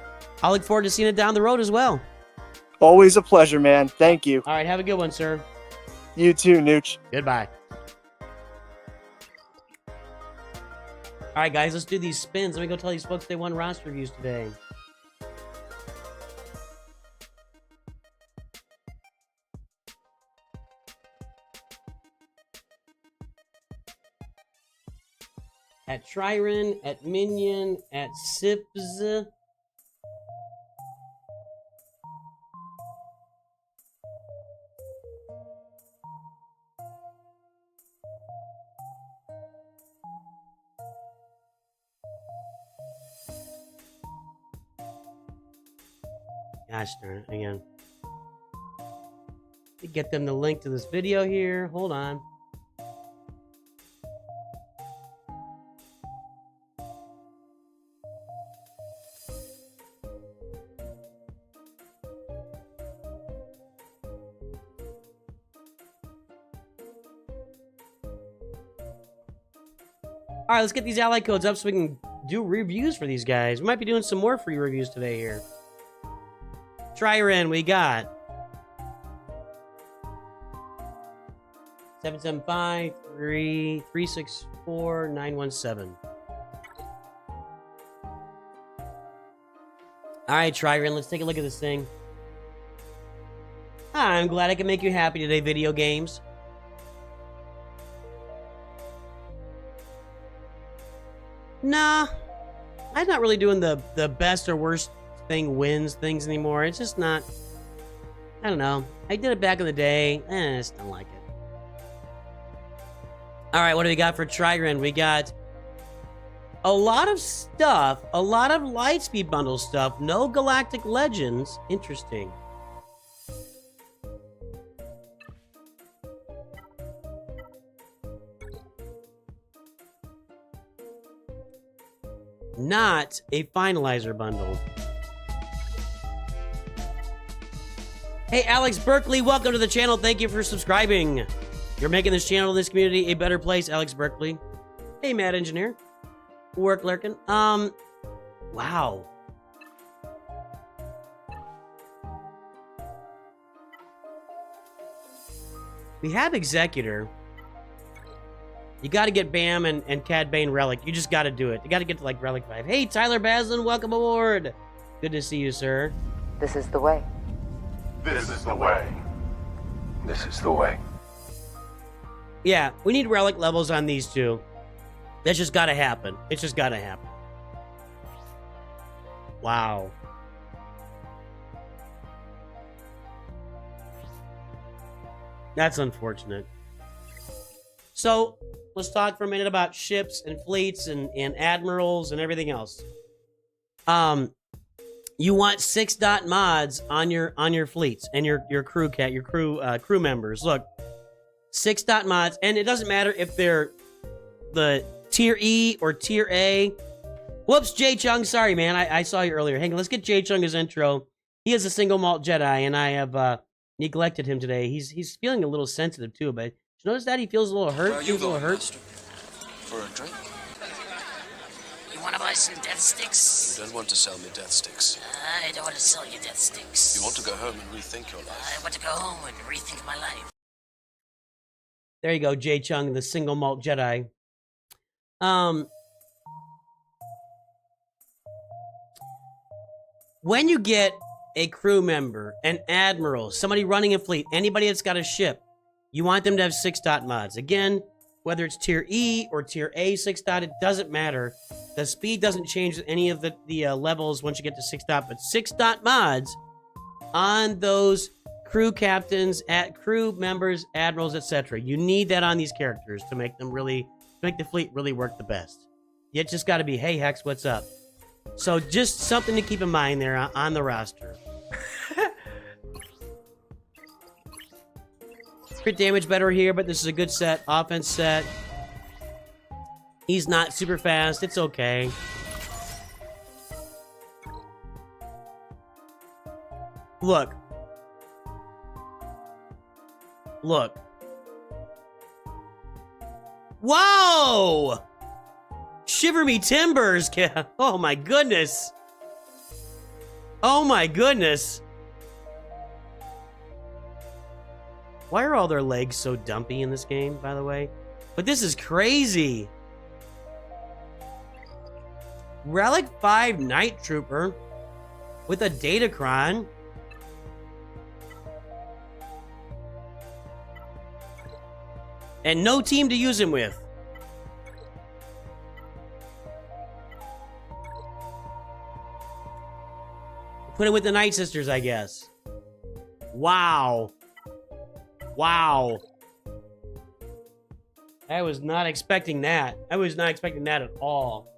look forward to seeing it down the road as well. Always a pleasure, man. Thank you. All right, have a good one, sir. You too, Nooch. Goodbye. All right, guys, let's do these spins. Let me go tell these folks they won roster reviews today. At Tren, at Minion, at Sips. Gosh darn it, again. To get them the link to this video here. Hold on. All right, let's get these ally codes up so we can do reviews for these guys. We might be doing some more free reviews today here. Tren, we got 775-364-917. All right, Tren, let's take a look at this thing. I'm glad I can make you happy today, video games. Nah, I'm not really doing the best or worst thing wins things anymore. It's just not, I don't know. I did it back in the day. I just don't like it. All right, what do we got for Tren? We got a lot of stuff, a lot of Lightspeed bundle stuff. No Galactic Legends. Interesting. Not a finalizer bundle. Hey, Alex Berkeley, welcome to the channel. Thank you for subscribing. You're making this channel, this community, a better place, Alex Berkeley. Hey, Mad Engineer. Work lurking. Wow. We have Executor. You got to get Bam and Cad Bane Relic. You just got to do it. You got to get to like Relic 5. Hey, Tyler Baslin, welcome aboard. Good to see you, sir. This is the way. This is the way. This is the way. Yeah, we need Relic levels on these two. That's just got to happen. It's just got to happen. Wow. That's unfortunate. So, let's talk for a minute about ships and fleets and admirals and everything else. You want 6-dot mods on your fleets and your crew crew members. Look, 6-dot mods, and it doesn't matter if they're the tier E or tier A. Whoops, Jay Chung, sorry man, I saw you earlier. Hang on, let's get Jay Chung his intro. He is a single malt Jedi, and I have neglected him today. He's feeling a little sensitive too, but you notice that he feels a little hurt. Where are you going, Master? For a drink? You want a bite? buy some death sticks? You don't want to sell me death sticks. I don't want to sell you death sticks. You want to go home and rethink your life. I want to go home and rethink my life. There you go, Jay Chung, the single malt Jedi. When you get a crew member, an admiral, somebody running a fleet, anybody that's got a ship, you want them to have 6-dot mods. Again, whether it's tier E or tier A 6-dot, it doesn't matter. The speed doesn't change with any of the levels once you get to 6-dot, but 6-dot mods on those crew captains, crew members, admirals, etc. You need that on these characters to make them really, make the fleet really work the best. You just got to be, hey Hex, what's up? So just something to keep in mind there on the roster. Crit damage better here, but this is a good set. Offense set. He's not super fast. It's okay. Look. Look. Whoa! Shiver me timbers. Oh my goodness. Oh my goodness. Why are all their legs so dumpy in this game, by the way? But this is crazy. Relic 5 Night Trooper with a Datacron. And no team to use him with. Put him with the Night Sisters, I guess. Wow. Wow. I was not expecting that. I was not expecting that at all.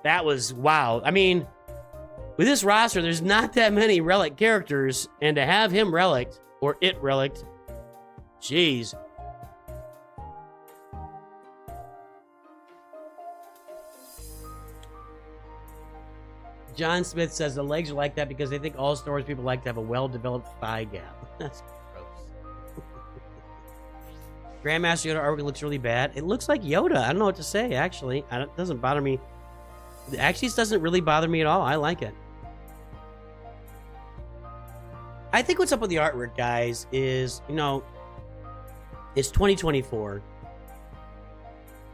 That was wow. I mean, with this roster, there's not that many relic characters, and to have him relicked, or it relicked, jeez. John Smith says the legs are like that because they think all Star Wars people like to have a well-developed thigh gap. That's gross. Grandmaster Yoda artwork looks really bad. It looks like Yoda. I don't know what to say, actually. It doesn't bother me. Actually, it doesn't really bother me at all. I like it. I think what's up with the artwork, guys, is, you know, it's 2024.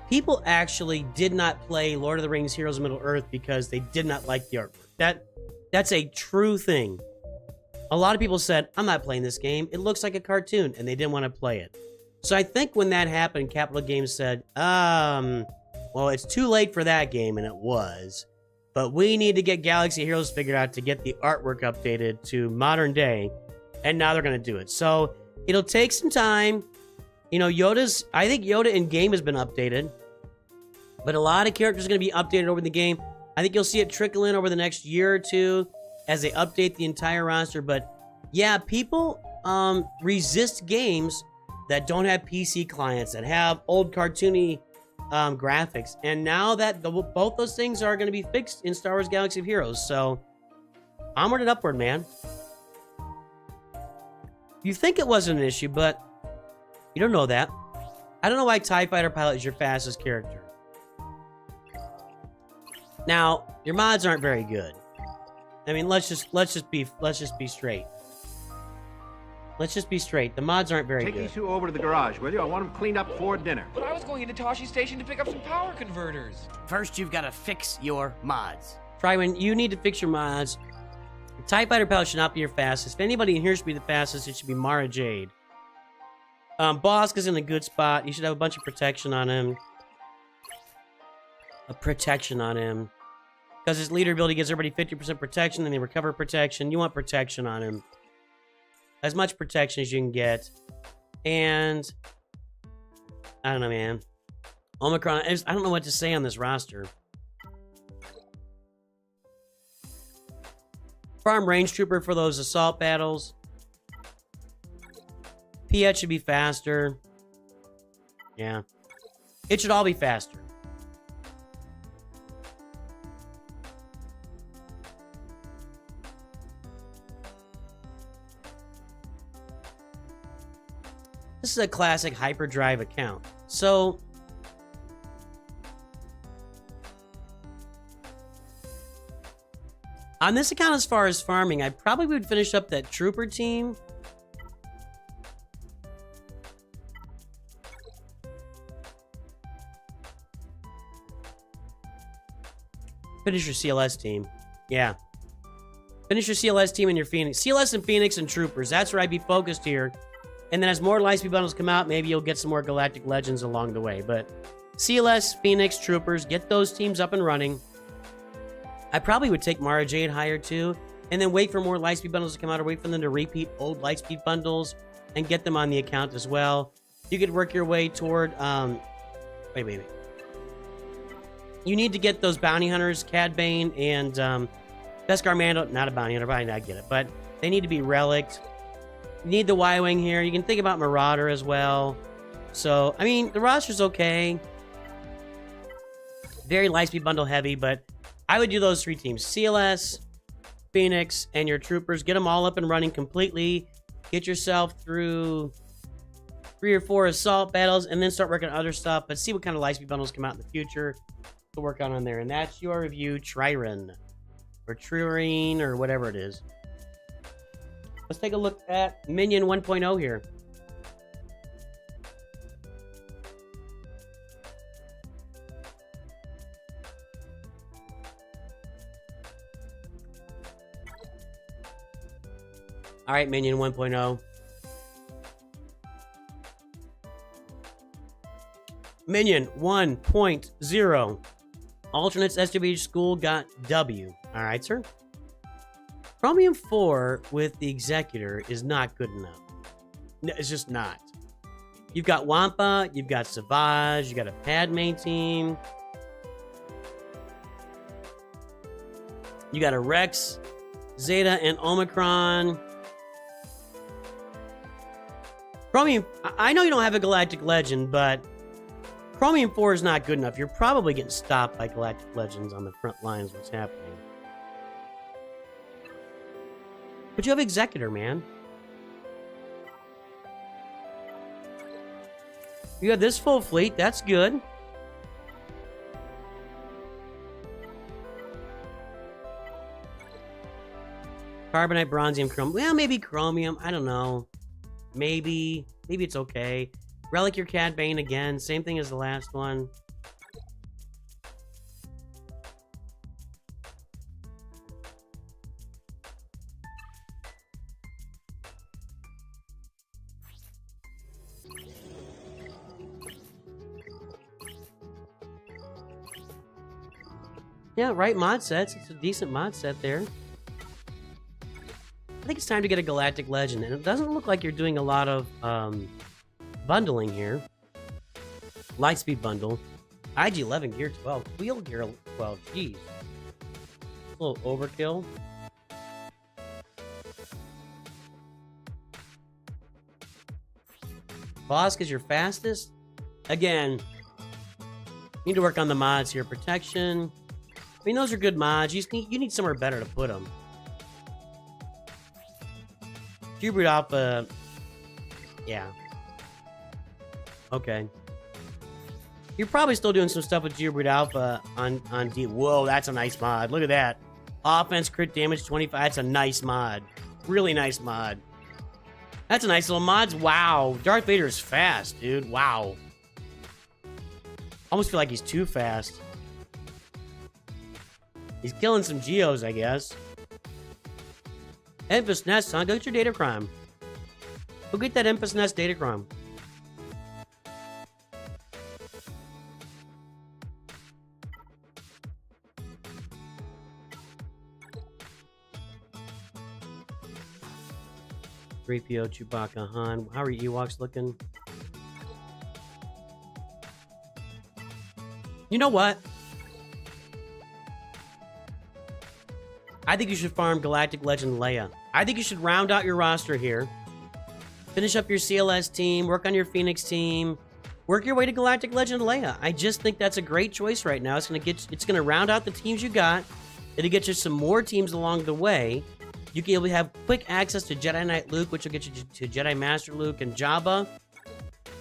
People actually did not play Lord of the Rings Heroes of Middle-earth because they did not like the artwork. That's a true thing. A lot of people said, I'm not playing this game. It looks like a cartoon, and they didn't want to play it. So I think when that happened, Capital Games said, well, it's too late for that game, and it was. But we need to get Galaxy Heroes figured out to get the artwork updated to modern day, and now they're going to do it. So it'll take some time. You know, I think Yoda in game has been updated, but a lot of characters are going to be updated over the game. I think you'll see it trickle in over the next year or two as they update the entire roster. But yeah, people resist games that don't have PC clients, that have old cartoony graphics. And now that both those things are going to be fixed in Star Wars Galaxy of Heroes. So onward and upward, man. You think it wasn't an issue, but you don't know that. I don't know why TIE Fighter Pilot is your fastest character. Now, your mods aren't very good. I mean, let's just be straight. Let's just be straight. The mods aren't very good. Take these two over to the garage, will you? I want them cleaned up before dinner. But I was going into Toshi Station to pick up some power converters. First, you've got to fix your mods. Trywan, you need to fix your mods. The TIE Fighter Pilot should not be your fastest. If anybody in here should be the fastest, it should be Mara Jade. Bosk is in a good spot. You should have a bunch of protection on him. Because his leader ability gives everybody 50% protection, then they recover protection. You want protection on him. As much protection as you can get. And I don't know, man. Omicron, I don't know what to say on this roster. Farm Range Trooper for those assault battles. Piet should be faster. Yeah. It should all be faster. This is a classic hyperdrive account. So on this account, as far as farming, I probably would finish up that trooper team. Finish your CLS team. Yeah. Finish your CLS team and your Phoenix. CLS and Phoenix and Troopers. That's where I'd be focused here. And then as more Lightspeed bundles come out, maybe you'll get some more Galactic Legends along the way. But CLS, Phoenix, Troopers, get those teams up and running. I probably would take Mara Jade higher too. And then wait for more Lightspeed bundles to come out, or wait for them to repeat old Lightspeed bundles and get them on the account as well. You could work your way toward... Wait. You need to get those bounty hunters, Cad Bane and Beskar Mando. Not a bounty hunter, but I get it. But they need to be relicked. You need the Y-Wing here. You can think about Marauder as well. So, I mean, the roster's okay. Very Lightspeed bundle heavy, but I would do those 3 teams. CLS, Phoenix, and your Troopers. Get them all up and running completely. Get yourself through 3 or 4 assault battles, and then start working on other stuff. But see what kind of Lightspeed bundles come out in the future to work on there. And that's your review, Tren. Or Tririne, or whatever it is. Let's take a look at Minion 1.0 here. Alright, Minion 1.0. Minion 1.0. Alternates SWGOH School got W. Alright, sir. Chromium 4 with the Executor is not good enough. No, it's just not. You've got Wampa, you've got Savage, you got a Padme team. You got a Rex, Zeta, and Omicron. Chromium, I know you don't have a Galactic Legend, but Chromium 4 is not good enough. You're probably getting stopped by Galactic Legends on the front lines. What's happening? But you have Executor, man. You have this full fleet. That's good. Carbonite, Bronzium, Chromium. Well, maybe Chromium. I don't know. Maybe. Maybe it's okay. Relic your Cad Bane again. Same thing as the last one. Yeah, right mod sets. It's a decent mod set there. I think it's time to get a Galactic Legend, and it doesn't look like you're doing a lot of bundling here. Lightspeed bundle. IG-11 Gear 12. Wheel Gear 12. Jeez. A little overkill. Bosk is your fastest. Again, you need to work on the mods here. Protection. I mean, those are good mods. You need somewhere better to put them. Gearbrood Alpha. Yeah. Okay. You're probably still doing some stuff with Gearbrood Alpha on D. Whoa, that's a nice mod. Look at that. Offense, crit damage 25. That's a nice mod. Really nice mod. That's a nice little mod. Wow. Darth Vader is fast, dude. Wow. Almost feel like he's too fast. He's killing some Geos, I guess. Emphasis Nest, huh? Go get your data crime. Go get that Emphasis Nest data crime. PO Chewbacca, Han. How are Ewoks looking? You know what? I think you should farm Galactic Legend Leia. I think you should round out your roster here. Finish up your CLS team. Work on your Phoenix team. Work your way to Galactic Legend Leia. I just think that's a great choice right now. It's gonna round out the teams you got. It'll get you some more teams along the way. You can have quick access to Jedi Knight Luke, which will get you to Jedi Master Luke and Jabba.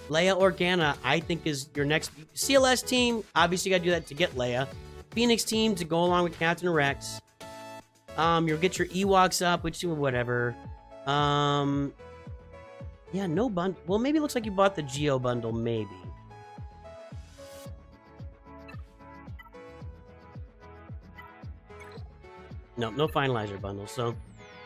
Leia Organa, I think, is your next CLS team. Obviously, you got to do that to get Leia. Phoenix team to go along with Captain Rex. You'll get your Ewoks up, which whatever. Yeah, no bundle. Well, maybe it looks like you bought the Geo bundle, maybe. No, no finalizer bundle. So,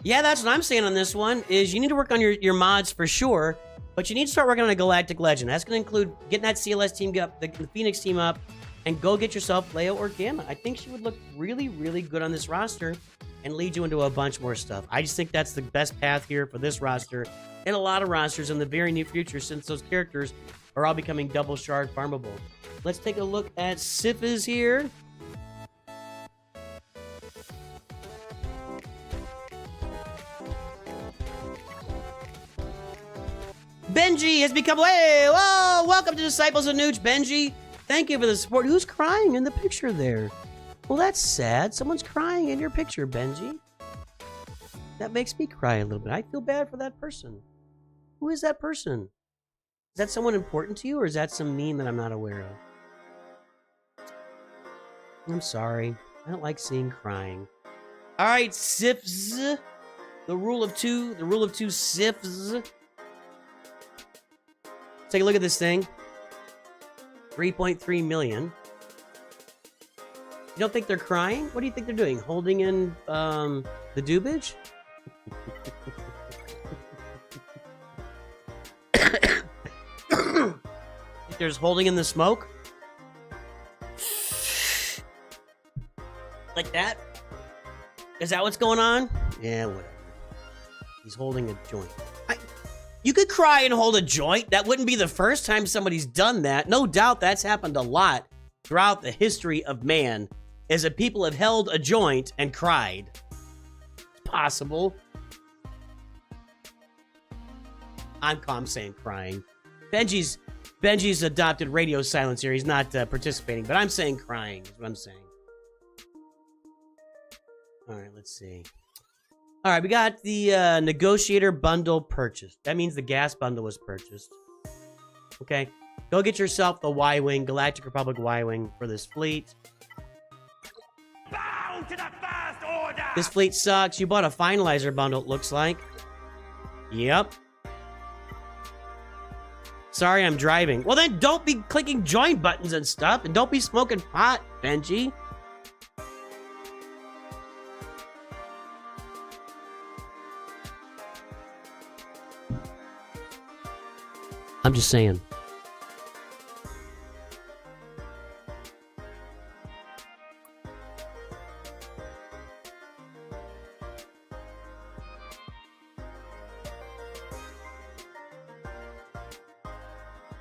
yeah, that's what I'm saying on this one, is you need to work on your mods for sure, but you need to start working on a Galactic Legend. That's going to include getting that CLS team up, the Phoenix team up, and go get yourself Leia Organa. I think she would look really, really good on this roster and lead you into a bunch more stuff. I just think that's the best path here for this roster and a lot of rosters in the very near future, since those characters are all becoming double shard farmable. Let's take a look at Sifas here. Benji has become, whoa, welcome to Disciples of Nooch, Benji. Thank you for the support. Who's crying in the picture there? Well, that's sad. Someone's crying in your picture, Benji. That makes me cry a little bit. I feel bad for that person. Who is that person? Is that someone important to you, or is that some meme that I'm not aware of? I'm sorry. I don't like seeing crying. All right, Sifs. The rule of two Sifs. Take a look at this thing. 3.3 million. You don't think they're crying? What do you think they're doing? Holding in the dubage? Think they're just holding in the smoke? Like that? Is that what's going on? Yeah, whatever. He's holding a joint. You could cry and hold a joint. That wouldn't be the first time somebody's done that. No doubt that's happened a lot throughout the history of man, is that people have held a joint and cried. It's possible. I'm calm saying crying. Benji's adopted radio silence here. He's not participating, but I'm saying crying is what I'm saying. All right, let's see. All right, we got the negotiator bundle purchased. That means the gas bundle was purchased. Okay, go get yourself the Y-Wing, Galactic Republic Y-Wing for this fleet. Bow to the First Order! This fleet sucks. You bought a finalizer bundle, it looks like. Yep. Sorry, I'm driving. Well, then don't be clicking join buttons and stuff, and don't be smoking pot, Benji. I'm just saying.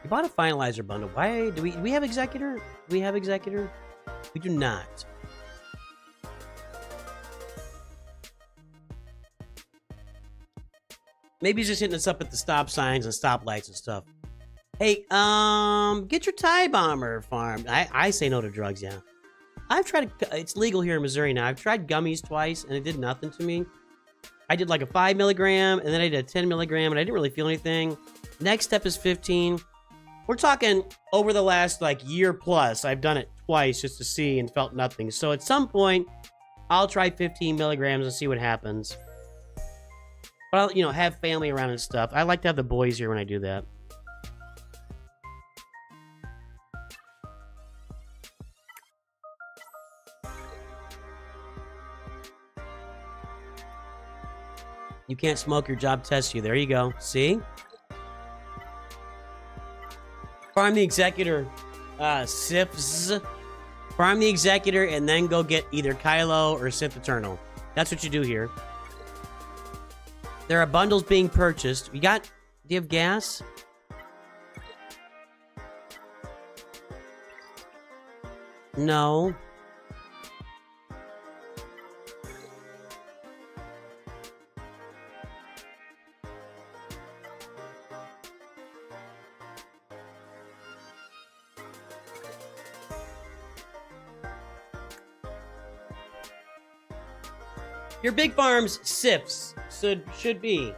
You bought a finalizer bundle. Why do we have executor? Do we have executor? We do not. Maybe he's just hitting us up at the stop signs and stoplights and stuff. Hey, get your TIE bomber farmed. I say no to drugs, yeah. I've tried, it's legal here in Missouri now. I've tried gummies twice and it did nothing to me. I did like a 5 milligram and then I did a 10 milligram and I didn't really feel anything. Next step is 15. We're talking over the last like year plus. I've done it twice just to see and felt nothing. So at some point, I'll try 15 milligrams and see what happens. But I'll, you know, have family around and stuff. I like to have the boys here when I do that. You can't smoke, your job tests you. There you go. See? Farm the executor, Sifs. Farm the executor and then go get either Kylo or Sith Eternal. That's what you do here. There are bundles being purchased. Do you have gas? No. Your big farms, Sifs, should be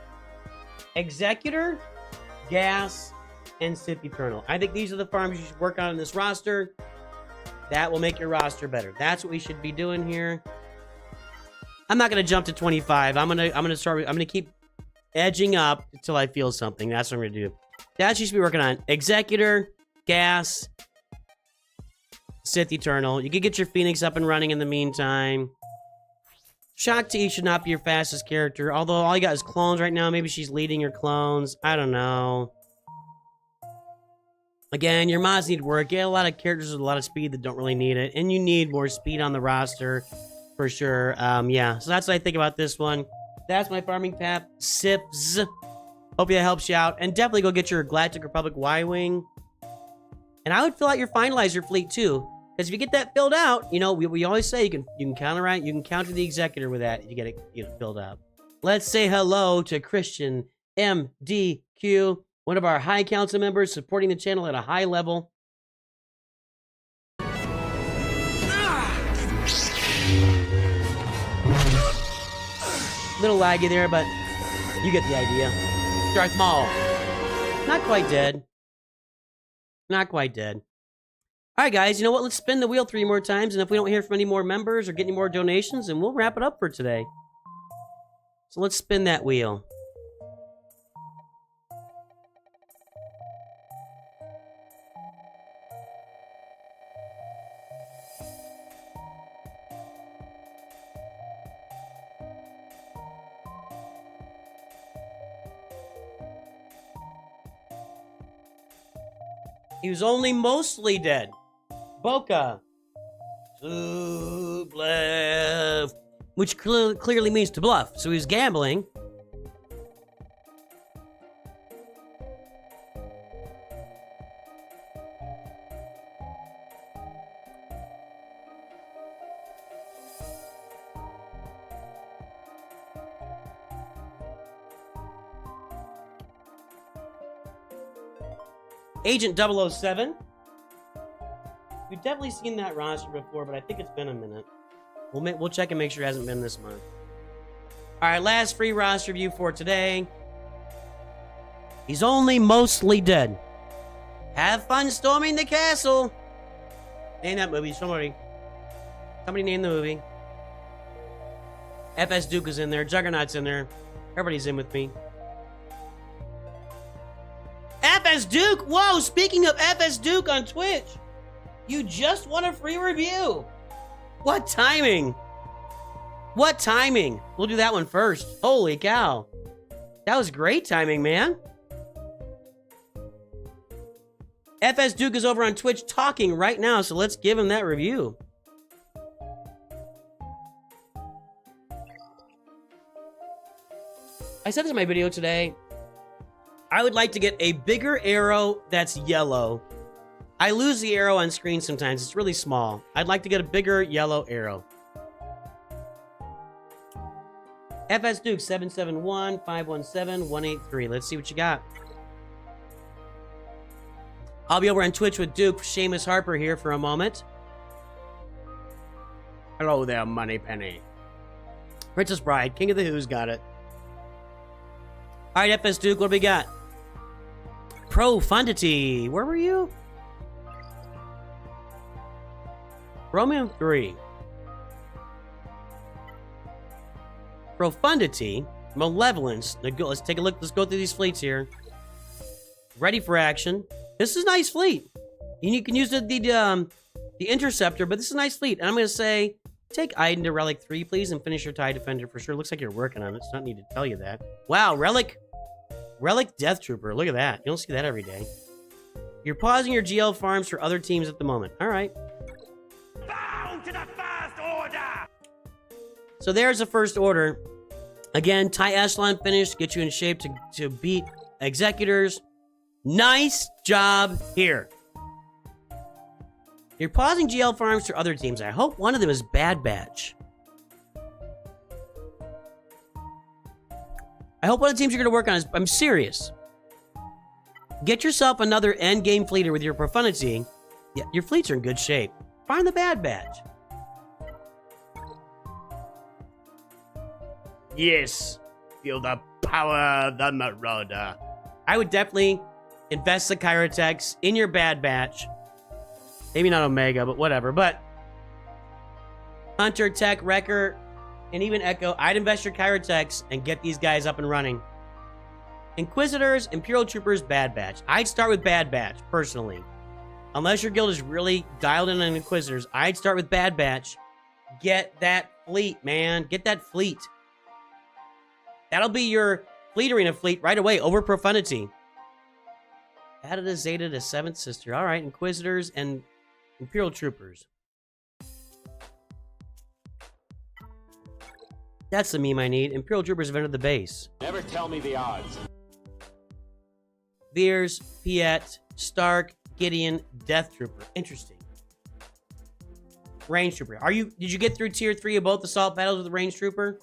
Executor, gas, and Sith Eternal. I think these are the farms you should work on in this roster. That will make your roster better. That's what we should be doing here. I'm not gonna jump to 25. I'm gonna keep edging up until I feel something. That's what I'm gonna do. That's what you should be working on. Executor, Gas, Sith Eternal. You could get your Phoenix up and running in the meantime. Shakti should not be your fastest character, although all you got is clones right now. Maybe she's leading your clones. I don't know. Again, your mods need work. Get a lot of characters with a lot of speed that don't really need it, and you need more speed on the roster for sure. Yeah, so that's what I think about this one. That's my farming path. Sips. Hope that helps you out, and definitely go get your Galactic Republic Y-Wing. And I would fill out your finalizer fleet too, because if you get that filled out, you know we always say you can counteract, you can counter the Executor with that. You get it filled out. Let's say hello to Christian MDQ, one of our High Council members supporting the channel at a high level. Little laggy there, but you get the idea. Darth Maul. Not quite dead. Not quite dead. Alright guys, you know what? Let's spin the wheel 3 more times, and if we don't hear from any more members or get any more donations, then we'll wrap it up for today. So let's spin that wheel. He was only mostly dead. Boka. To bluff. Which clearly means to bluff. So he's gambling. Agent 007. We've definitely seen that roster before, but I think it's been a minute. We'll check and make sure it hasn't been this month. Alright, last free roster review for today. He's only mostly dead. Have fun storming the castle. Name that movie, somebody. Somebody name the movie. FS Duke is in there. Juggernaut's in there. Everybody's in with me. FS Duke! Whoa, speaking of FS Duke on Twitch, you just won a free review. What timing? What timing? We'll do that one first. Holy cow. That was great timing, man. FS Duke is over on Twitch talking right now, so let's give him that review. I said this in my video today. I would like to get a bigger arrow that's yellow. I lose the arrow on screen sometimes. It's really small. I'd like to get a bigger yellow arrow. FS Duke 771-517-183. Let's see what you got. I'll be over on Twitch with Duke. Seamus Harper here for a moment. Hello there, Moneypenny. Princess Bride, King of the Who's got it. All right, FS Duke, what do we got? Profundity. Where were you? Romeo 3. Profundity. Malevolence. Let's take a look. Let's go through these fleets here. Ready for action. This is a nice fleet. You can use the Interceptor, but this is a nice fleet. And I'm going to say, take Iden to Relic 3, please, and finish your TIE Defender for sure. Looks like you're working on it. It's not need to tell you that. Wow, Relic Death Trooper. Look at that. You don't see that every day. You're pausing your GL farms for other teams at the moment. All right. Bow to the First Order! So there's the First Order. Again, TIE Echelon finished. Get you in shape to beat Executors. Nice job here. You're pausing GL farms for other teams. I hope one of them is Bad Batch. I hope one of the teams you're going to work on is... I'm serious. Get yourself another endgame fleeter with your Profundity. Yeah, your fleets are in good shape. Find the Bad Batch. Yes. Feel the power of the Marauder. I would definitely invest the Kyrotechs in your Bad Batch. Maybe not Omega, but whatever. But Hunter, Tech, Wrecker, and even Echo, I'd invest your Kyrotechs and get these guys up and running. Inquisitors, Imperial Troopers, Bad Batch. I'd start with Bad Batch, personally. Unless your guild is really dialed in on Inquisitors, I'd start with Bad Batch. Get that fleet, man. Get that fleet. That'll be your fleet arena fleet right away over Profundity. Added a Zeta to 7th Sister. All right, Inquisitors and Imperial Troopers. That's the meme I need. Imperial Troopers have entered the base. Never tell me the odds. Veers, Piet, Stark, Gideon, Death Trooper. Interesting. Range Trooper. Did you get through tier 3 of both assault battles with the Range Trooper?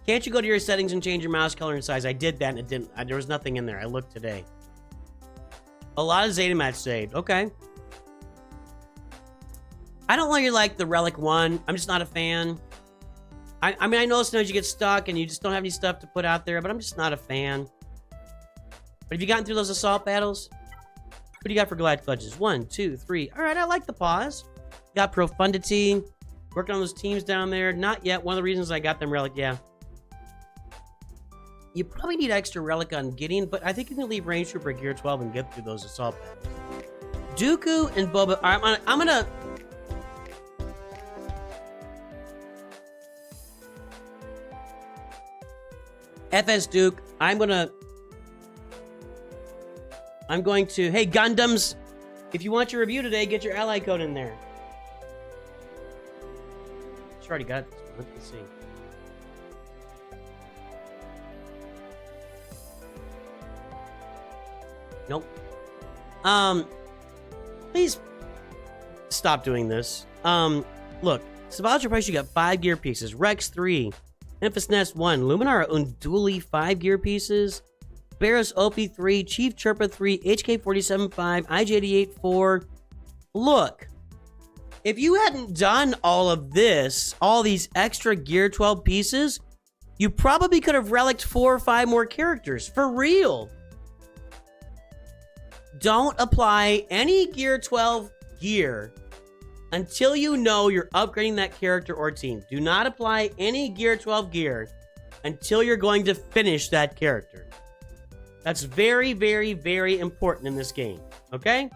Can't you go to your settings and change your mouse color and size? I did that and it didn't. There was nothing in there. I looked today. A lot of Zeta match saved. Okay. I don't really like the Relic 1. I'm just not a fan. I mean, I know sometimes you get stuck and you just don't have any stuff to put out there, but I'm just not a fan. But have you gotten through those assault battles? What do you got for Glad Clutches? 1, 2, 3. All right, I like the pause. Got Profundity. Working on those teams down there. Not yet. One of the reasons I got them Relic, yeah. You probably need extra Relic on Gideon, but I think you can leave Range Trooper Gear 12 and get through those assault battles. Dooku and Boba. I'm gonna FS Duke. I'm going to, hey, Gundams, if you want your review today, get your ally code in there. She already got this one. Let's see. Nope. Please stop doing this. Look, Sabaja Price, you got 5 gear pieces. Rex 3. Memphis Nest 1. Luminar Unduli 5 gear pieces. Barris Opie 3. Chief Chirpa 3. HK 47 5. IG88 4. Look, if you hadn't done all of this, all these extra Gear 12 pieces, you probably could have reliced 4 or 5 more characters. For real. Don't apply any Gear 12 gear until you know you're upgrading that character or team. Do not apply any Gear 12 gear until you're going to finish that character. That's very, very, very important in this game. Okay?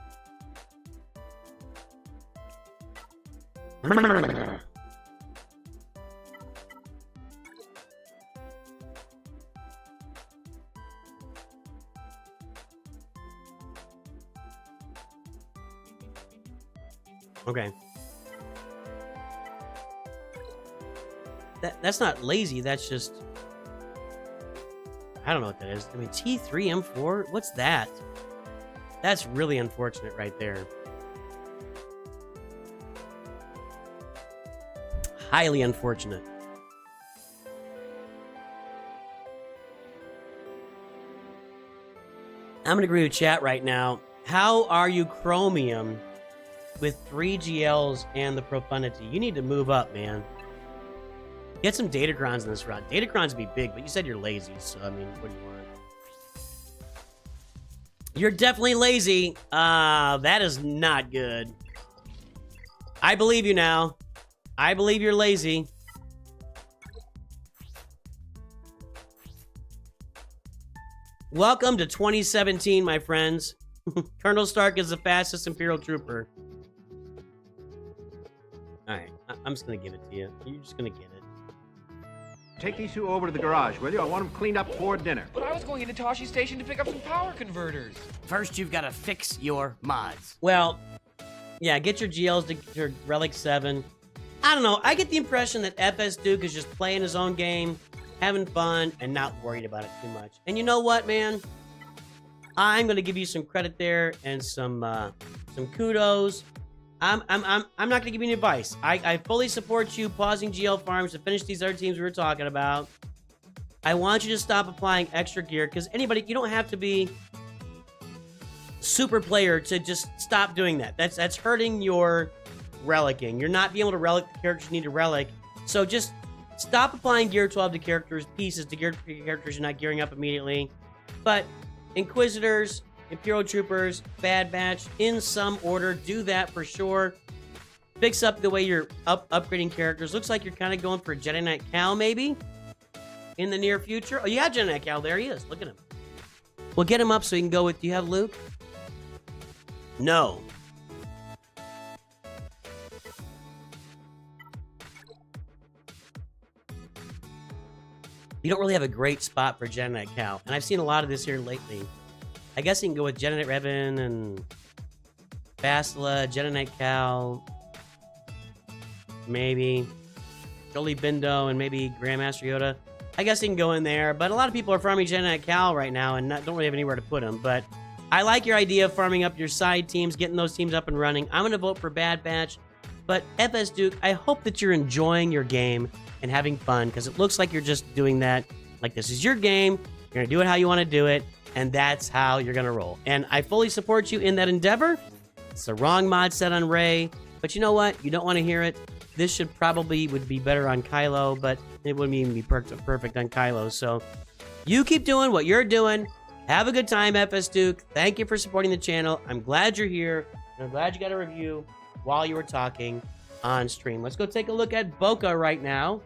Okay. That's not lazy, that's just... I don't know what that is. I mean, T3, M4? What's that? That's really unfortunate right there. Highly unfortunate. I'm going to agree with chat right now. How are you Chromium with 3 GLs and the Profundity? You need to move up, man. Get some Datacrons in this round. Datacrons would be big, but you said you're lazy, so I mean, what do you want? You're definitely lazy. That is not good. I believe you now. I believe you're lazy. Welcome to 2017, my friends. Colonel Stark is the fastest Imperial Trooper. Alright, I'm just gonna give it to you. You're just gonna get it. Take these 2 over to the garage, will you? I want them cleaned up for dinner. But I was going into Toshi Station to pick up some power converters. First, you've got to fix your mods. Well, yeah, get your GLs to your Relic 7. I don't know. I get the impression that FS Duke is just playing his own game, having fun, and not worried about it too much. And you know what, man? I'm gonna give you some credit there and some kudos. I'm not gonna give you any advice. I fully support you pausing GL farms to finish these other teams we were talking about. I want you to stop applying extra gear because you don't have to be super player to just stop doing that. That's hurting your relicing. You're not being able to relic the characters you need to relic. So just Stop applying Gear 12 to characters, pieces to characters you're not gearing up immediately. But Inquisitors, Imperial Troopers, Bad Batch, in some order, do that for sure. Fix up the way you're upgrading characters. Looks like you're kind of going for a Jedi Knight Cal, maybe, in the near future. Oh, you have Jedi Knight Cal. There he is. Look at him. We'll get him up so he can go with... Do you have Luke? No. You don't really have a great spot for Jedi Knight Cal. And I've seen a lot of this here lately. I guess you can go with Jedi Knight Revan and Bastila, Jedi Knight Cal, maybe Jolie Bindo, and maybe Grandmaster Yoda. I guess you can go in there, but a lot of people are farming Jedi Knight Cal right now and don't really have anywhere to put them. But I like your idea of farming up your side teams, getting those teams up and running. I'm going to vote for Bad Batch, but FS Duke, I hope that you're enjoying your game and having fun, because it looks like you're just doing that. Like, this is your game, you're going to do it how you want to do it, and that's how you're going to roll. And I fully support you in that endeavor. It's the wrong mod set on Rey, but you know what? You don't want to hear it. This should probably would be better on Kylo, but it wouldn't even be perfect on Kylo. So you keep doing what you're doing. Have a good time, FS Duke. Thank you for supporting the channel. I'm glad you're here, and I'm glad you got a review while you were talking on stream. Let's go take a look at Boka right now.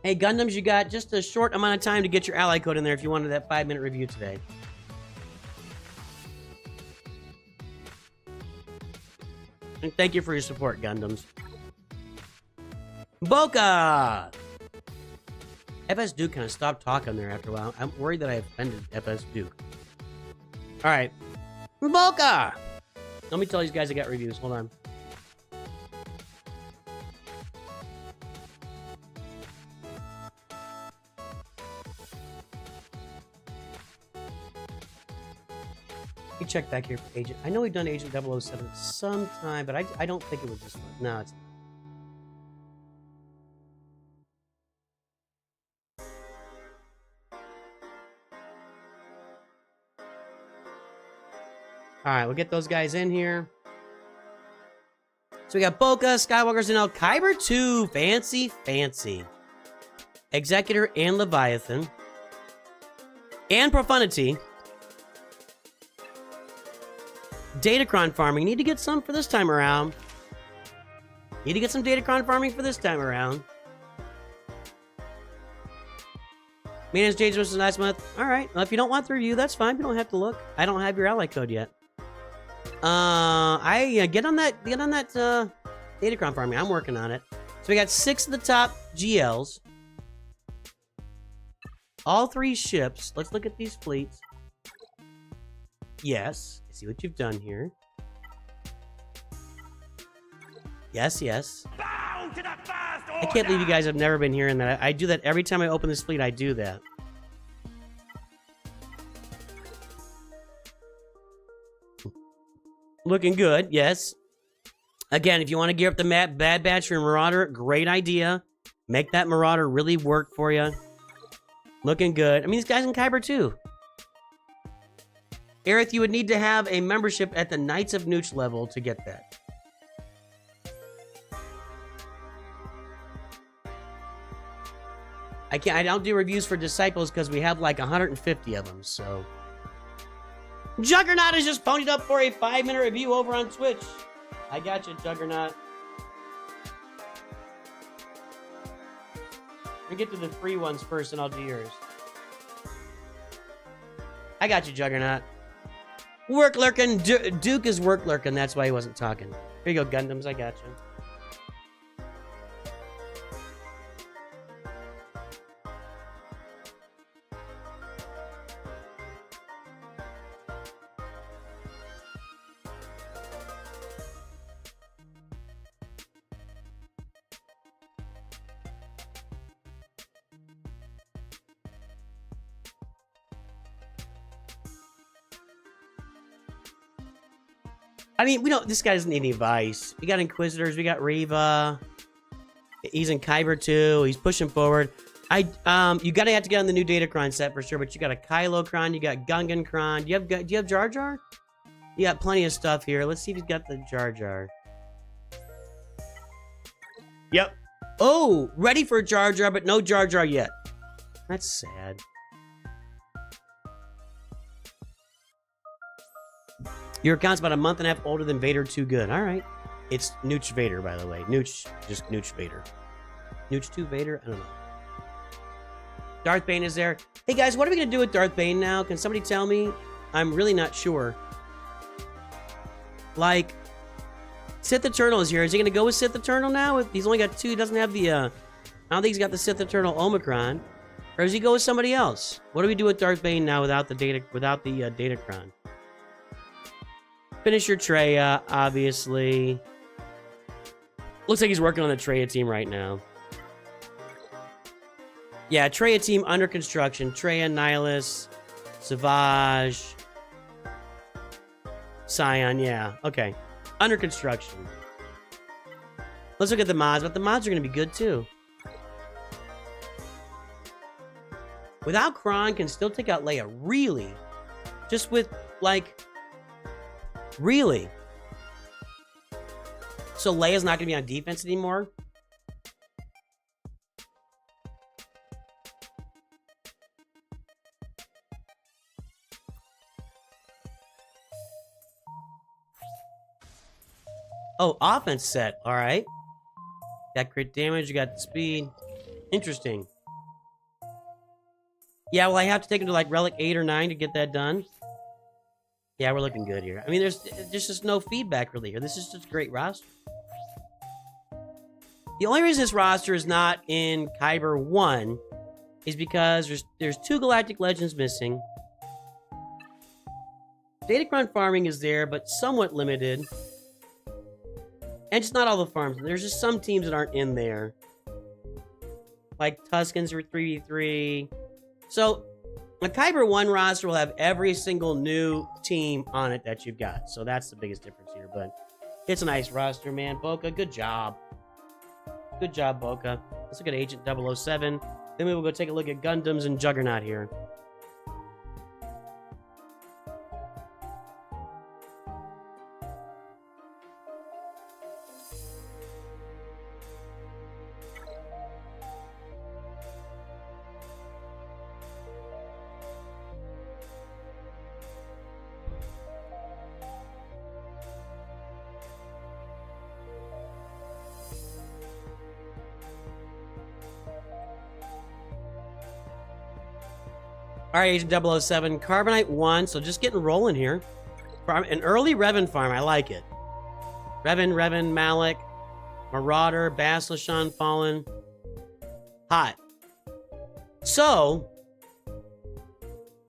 Hey, Gundams, you got just a short amount of time to get your ally code in there if you wanted that 5-minute review today. And thank you for your support, Gundams. Boka! FS Duke kind of stopped talking there after a while. I'm worried that I offended FS Duke. Alright. Boka! Let me tell these guys I got reviews. Hold on. Let me check back here for Agent. I know we've done Agent 007 sometime, but I don't think it was this one. No, it's... Alright, we'll get those guys in here. So we got Boka, Skywalker's and El Kyber 2. Fancy, fancy. Executor and Leviathan. And Profundity. Datacron farming. Need to get some for this time around. Need to get some Datacron farming for this time around. Maintenance change versus last month. Alright. Well, if you don't want the review, that's fine. You don't have to look. I don't have your ally code yet. Get on that Datacron farming. I'm working on it. So we got 6 of the top GLs. All 3 ships. Let's look at these fleets. Yes. I see what you've done here. Yes, yes. Bow to the first order! I can't believe you guys have never been hearing that. I do that every time I open this fleet. I do that. Looking good, yes. Again, if you want to gear up the Bad Batch or Marauder, great idea. Make that Marauder really work for you. Looking good. I mean, these guys in Kyber too. Aerith, you would need to have a membership at the Knights of Nooch level to get that. I don't do reviews for Disciples because we have like 150 of them, so... Juggernaut is just ponied up for a 5-minute review over on Twitch. I got you, Juggernaut. Let me get to the free ones first, and I'll do yours. I got you, Juggernaut. Work lurking. Duke is work lurking. That's why he wasn't talking. Here you go, Gundams. I got you. I mean, this guy doesn't need any advice. We got Inquisitors, we got Reva. He's in Kyber too. He's pushing forward. You have to get on the new Datacron set for sure, but you got a Kylo Kron, you got Gungan Kron. Do you have Jar Jar? You got plenty of stuff here. Let's see if he's got the Jar Jar. Yep. Oh, ready for Jar Jar, but no Jar Jar yet. That's sad. Your account's about a month and a half older than Vader Too Good. All right. It's NOOCH Vader, by the way. NOOCH, just NOOCH Vader. NOOCH 2 Vader? I don't know. Darth Bane is there. Hey guys, what are we going to do with Darth Bane now? Can somebody tell me? I'm really not sure. Like, Sith Eternal is here. Is he going to go with Sith Eternal now? He's only got 2. He doesn't have the, I don't think he's got the Sith Eternal Omicron. Or does he go with somebody else? What do we do with Darth Bane now without the Datacron? Finish your Traya, obviously. Looks like he's working on the Traya team right now. Yeah, Traya team under construction. Traya, Nihilus, Savage, Scion, yeah. Okay. Under construction. Let's look at the mods, but the mods are going to be good too. Without Kron, can still take out Leia. Really? Just with, like... Really? So Leia's not going to be on defense anymore? Oh, offense set. All right. Got crit damage. You got the speed. Interesting. Yeah, well, I have to take him to like Relic 8 or 9 to get that done. Yeah, we're looking good here. I mean, there's just no feedback really here. This is just a great roster. The only reason this roster is not in Kyber 1 is because there's 2 Galactic Legends missing. Datacron farming is there, but somewhat limited. And just not all the farms. There's just some teams that aren't in there. Like Tuskens are 3v3. So, the Kyber 1 roster will have every single new team on it that you've got. So that's the biggest difference here. But it's a nice roster, man. Boka, good job. Good job, Boka. Let's look at Agent 007. Then we will go take a look at Gundams and Juggernaut here. All right, Agent 007, Carbonite 1, so just getting rolling here. An early Revan farm, I like it. Revan, Malik, Marauder, Basilishan, Fallen. Hot. So,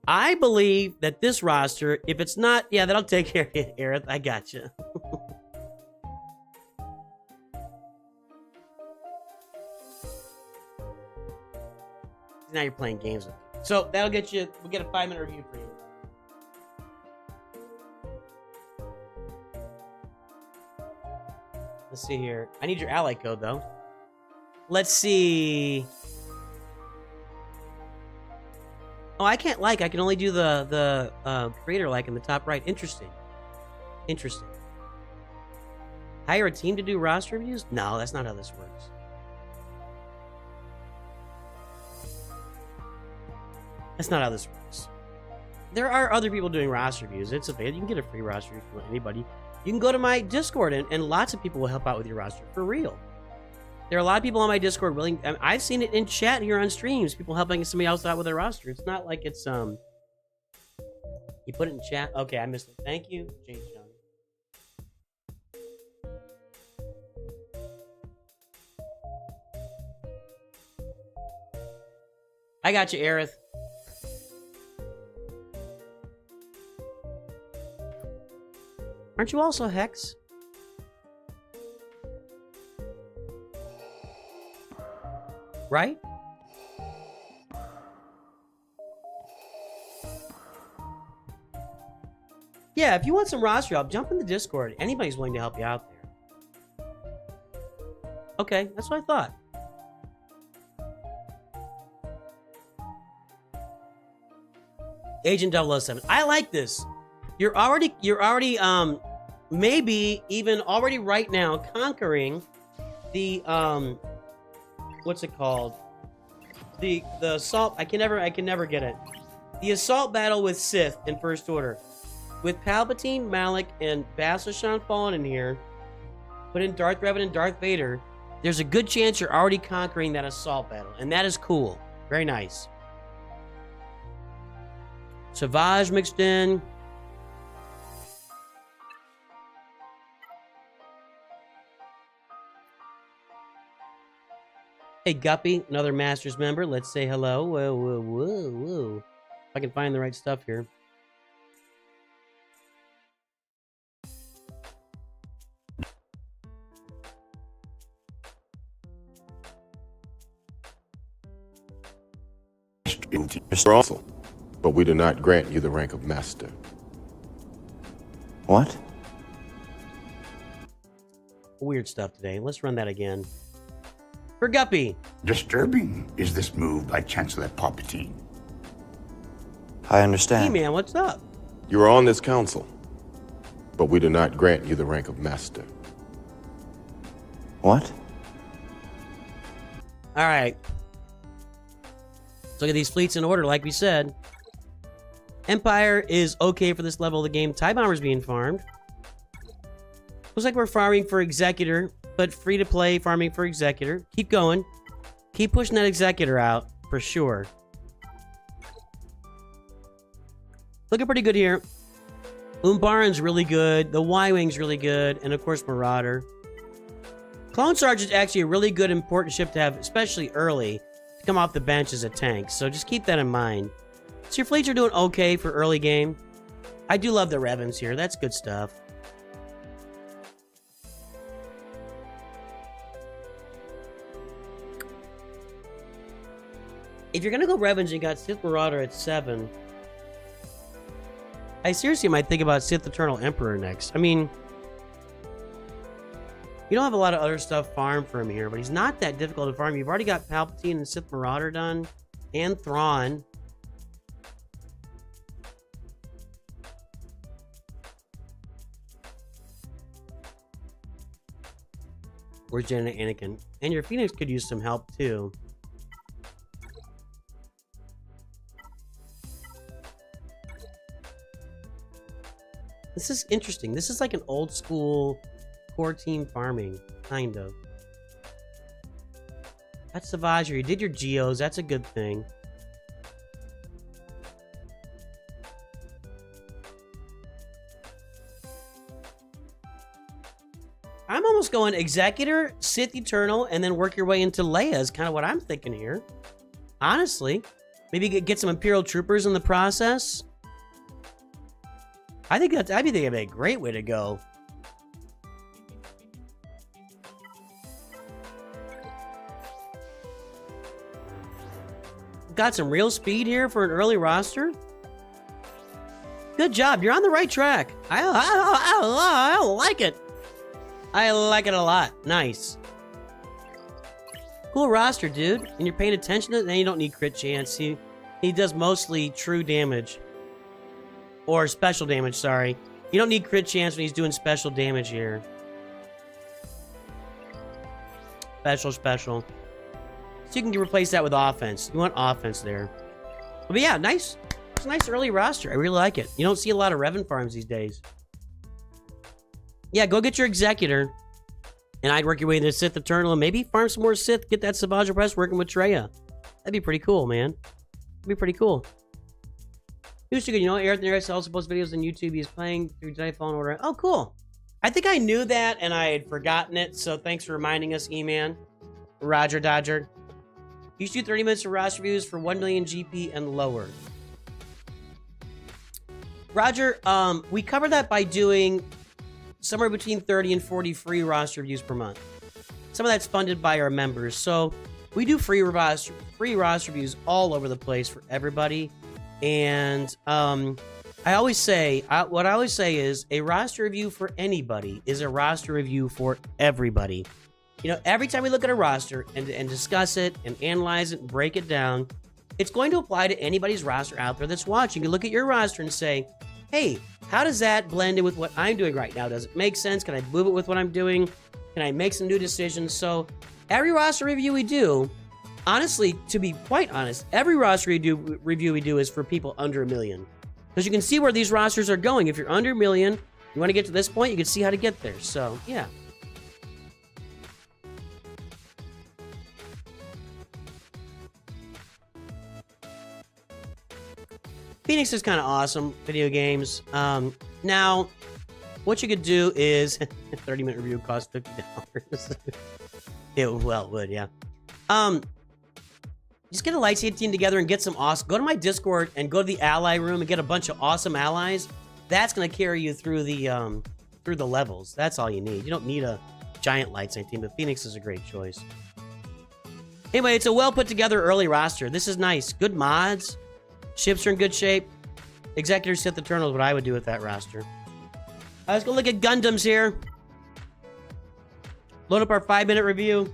I believe that this roster, if it's not... Yeah, that'll take care of you, Aerith. I got you. Now you're playing games with me. So that'll get you, we'll get a 5-minute review for you. Let's see here. I need your ally code though. Let's see. Oh, I can't like, I can only do the creator like in the top right. Interesting. Interesting. Hire a team to do roster reviews? No, that's not how this works. That's not how this works. There are other people doing roster reviews. It's available. You can get a free roster review from anybody. You can go to my Discord, and lots of people will help out with your roster. For real. There are a lot of people on my Discord willing... I've seen it in chat here on streams. People helping somebody else out with their roster. It's not like it's... You put it in chat? Okay, I missed it. Thank you, James Young. I got you, Aerith. Aren't you also Hex? Right? Yeah, if you want some roster help, jump in the Discord. Anybody's willing to help you out there. Okay, that's what I thought. Agent 007. I like this. You're already maybe even already right now conquering the what's it called? The assault. I can never get it. The assault battle with Sith in First Order. With Palpatine, Malak, and Bastila falling in here, put in Darth Revan and Darth Vader, there's a good chance you're already conquering that assault battle, and that is cool. Very nice. Savage mixed in. Hey, Guppy, another Masters member. Let's say hello. Whoa, whoa, whoa, whoa. If I can find the right stuff here. Mr. Russell, but we do not grant you the rank of master. What? Weird stuff today. Let's run that again. For Guppy. Disturbing is this move by Chancellor Palpatine. I understand. Hey, man, what's up? You are on this council, but we do not grant you the rank of master. What? All right. Let's look at these fleets in order, like we said. Empire is okay for this level of the game. TIE Bomber's being farmed. Looks like we're farming for Executor, but free to play farming for Executor. Keep going. Keep pushing that Executor out, for sure. Looking pretty good here. Umbaran's really good. The Y-Wing's really good. And of course, Marauder. Clone Sarge is actually a really good, important ship to have, especially early, to come off the bench as a tank. So just keep that in mind. So your fleets are doing okay for early game. I do love the Revens here. That's good stuff. If you're going to go Revens and you got Sith Marauder at 7, I seriously might think about Sith Eternal Emperor next. I mean, you don't have a lot of other stuff farmed for him here, but he's not that difficult to farm. You've already got Palpatine and Sith Marauder done, and Thrawn. Where's Janet Anakin? And your Phoenix could use some help too. This is interesting. This is like an old school core team farming, kind of. That's Savage. You did your Geos. That's a good thing. I'm almost going Executor, Sith Eternal, and then work your way into Leia is kind of what I'm thinking here. Honestly. Maybe get some Imperial Troopers in the process. I think that'd be a great way to go. Got some real speed here for an early roster. Good job. You're on the right track. I like it. I like it a lot. Nice. Cool roster, dude. And you're paying attention to it, and you don't need crit chance. He does mostly true damage. Or special damage, sorry. You don't need crit chance when he's doing special damage here. Special. So you can replace that with offense. You want offense there. But yeah, nice. It's a nice early roster. I really like it. You don't see a lot of Revan farms these days. Yeah, go get your Executor. And I'd work your way into Sith Eternal and maybe farm some more Sith. Get that Savage Press working with Traya. That'd be pretty cool, man. That'd be pretty cool. Who's too good? You know, Eric also posts videos on YouTube. He's playing through Jedi Fallen Order. Oh, cool. I think I knew that and I had forgotten it. So thanks for reminding us, E-Man. Roger Dodger. You should do 30 minutes of roster reviews for 1 million GP and lower. Roger, we cover that by doing somewhere between 30 and 40 free roster reviews per month. Some of that's funded by our members. So we do free roster reviews all over the place for everybody. And I always say, what I always say is a roster review for anybody is a roster review for everybody. You know, every time we look at a roster and discuss it and analyze it and break it down, it's going to apply to anybody's roster out there that's watching. You look at your roster and say, hey, how does that blend in with what I'm doing right now? Does it make sense? Can I move it with what I'm doing? Can I make some new decisions? So every roster review we do, honestly, to be quite honest, every roster review we do is for people under 1 million. Because you can see where these rosters are going. If you're under 1 million, you want to get to this point, you can see how to get there. So, yeah. Phoenix is kind of awesome, video games. Now, what you could do is... 30-minute review costs $50. It would, yeah. Just get a Lightsaber team together and get some awesome... Go to my Discord and go to the ally room and get a bunch of awesome allies. That's going to carry you through the levels. That's all you need. You don't need a giant Lightsaber team, but Phoenix is a great choice. Anyway, it's a well put together early roster. This is nice. Good mods. Ships are in good shape. Executor Sith Eternal is what I would do with that roster. Let's go look at Gundams here. Load up our 5-minute review.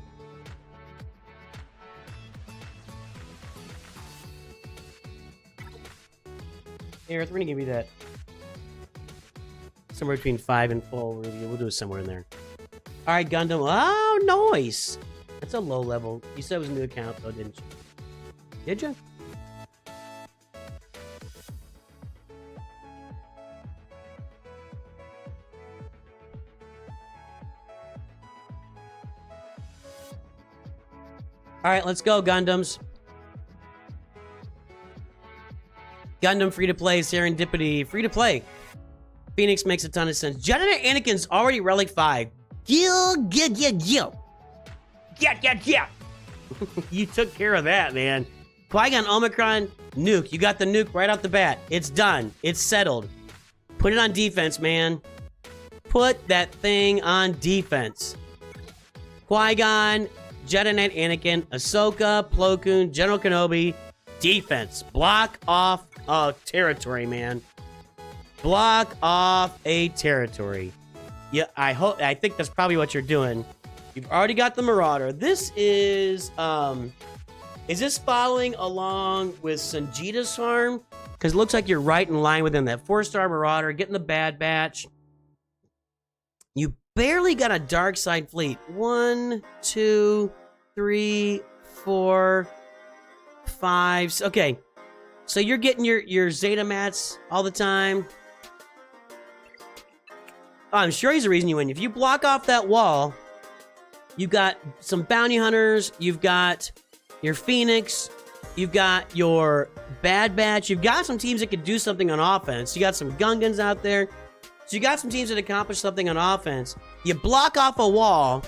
Here, we're gonna give you that. Somewhere between 5 and full review. We'll do it somewhere in there. Alright, Gundam. Oh, nice! That's a low level. You said it was a new account, though, didn't you? Did you? Alright, let's go, Gundams. Gundam free-to-play, Serendipity, free-to-play. Phoenix makes a ton of sense. Juggernaut Anakin's already Relic 5. Gil. Yeah. You took care of that, man. Qui-Gon Omicron, nuke. You got the nuke right off the bat. It's done. It's settled. Put it on defense, man. Put that thing on defense. Qui-Gon, Jedi Knight Anakin, Ahsoka, Plo Koon, General Kenobi, defense. Block off a territory, man. Block off a territory. Yeah, I think that's probably what you're doing. You've already got the Marauder. This is this following along with Sanjita's farm? Because it looks like you're right in line with him. That 4-star Marauder, getting the Bad Batch. You barely got a dark side fleet. 1, 2, 3, 4, 5. Okay. So you're getting your Zeta mats all the time. Oh, I'm sure he's the reason you win. If you block off that wall, you've got some bounty hunters, you've got your Phoenix, you've got your Bad Batch, you've got some teams that could do something on offense. You got some Gungans out there. So you got some teams that accomplish something on offense. You block off a wall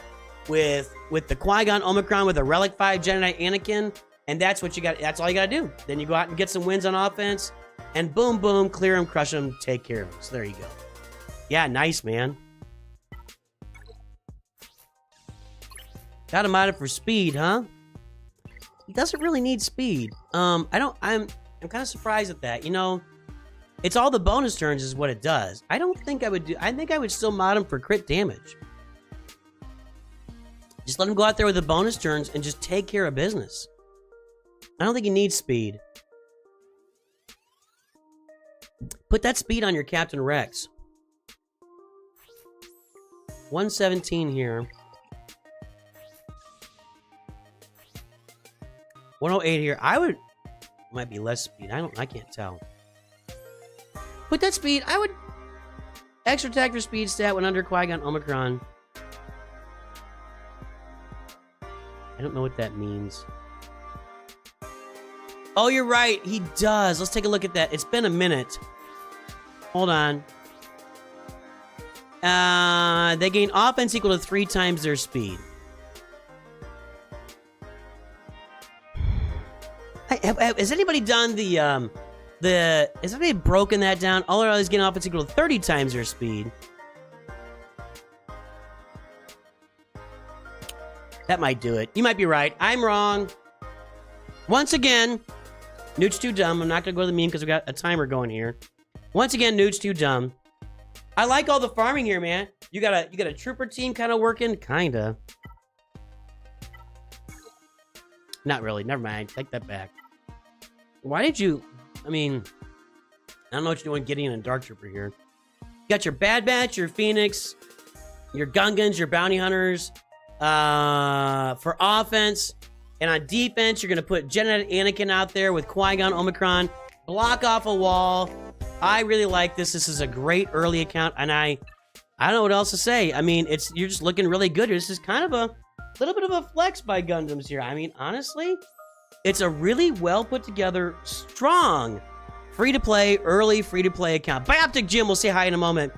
with the Qui-Gon Omicron with a Relic 5 Jedi Knight Anakin, and that's what you got. That's all you got to do. Then you go out and get some wins on offense, and boom, boom, clear them, crush them, take care of them. So there you go. Yeah, nice, man. Got him out for speed, huh? He doesn't really need speed. I'm kind of surprised at that. You know, it's all the bonus turns is what it does. I think I would still mod him for crit damage. Just let him go out there with the bonus turns and just take care of business. I don't think he needs speed. Put that speed on your Captain Rex. 117 here. 108 here. Might be less speed. I can't tell. Put that speed. I would extra attack for speed stat when under Qui-Gon Omicron. I don't know what that means. Oh, you're right. He does. Let's take a look at that. It's been a minute. Hold on. They gain offense equal to 3 times their speed. Has anybody done has anybody broken that down? All they're always getting offense equal to 30 times their speed. That might do it. You might be right. I'm wrong. Once again, Nooch too dumb. I'm not gonna go to the meme because we got a timer going here. Once again, Nooch too dumb. I like all the farming here, man. You got a trooper team kind of working, kinda. Not really. Never mind. Take that back. Why did you? I mean, I don't know what you're doing, Gideon and Dark Trooper here. You got your Bad Batch, your Phoenix, your Gungans, your Bounty Hunters. For offense, and on defense, you're going to put Jedi Anakin out there with Qui-Gon Omicron. Block off a wall. I really like this. This is a great early account, and I don't know what else to say. I mean, you're just looking really good. This is kind of a little bit of a flex by Gundams here. I mean, honestly, it's a really well put together, strong, free-to-play, early free-to-play account. Bioptic Jim will say hi in a moment.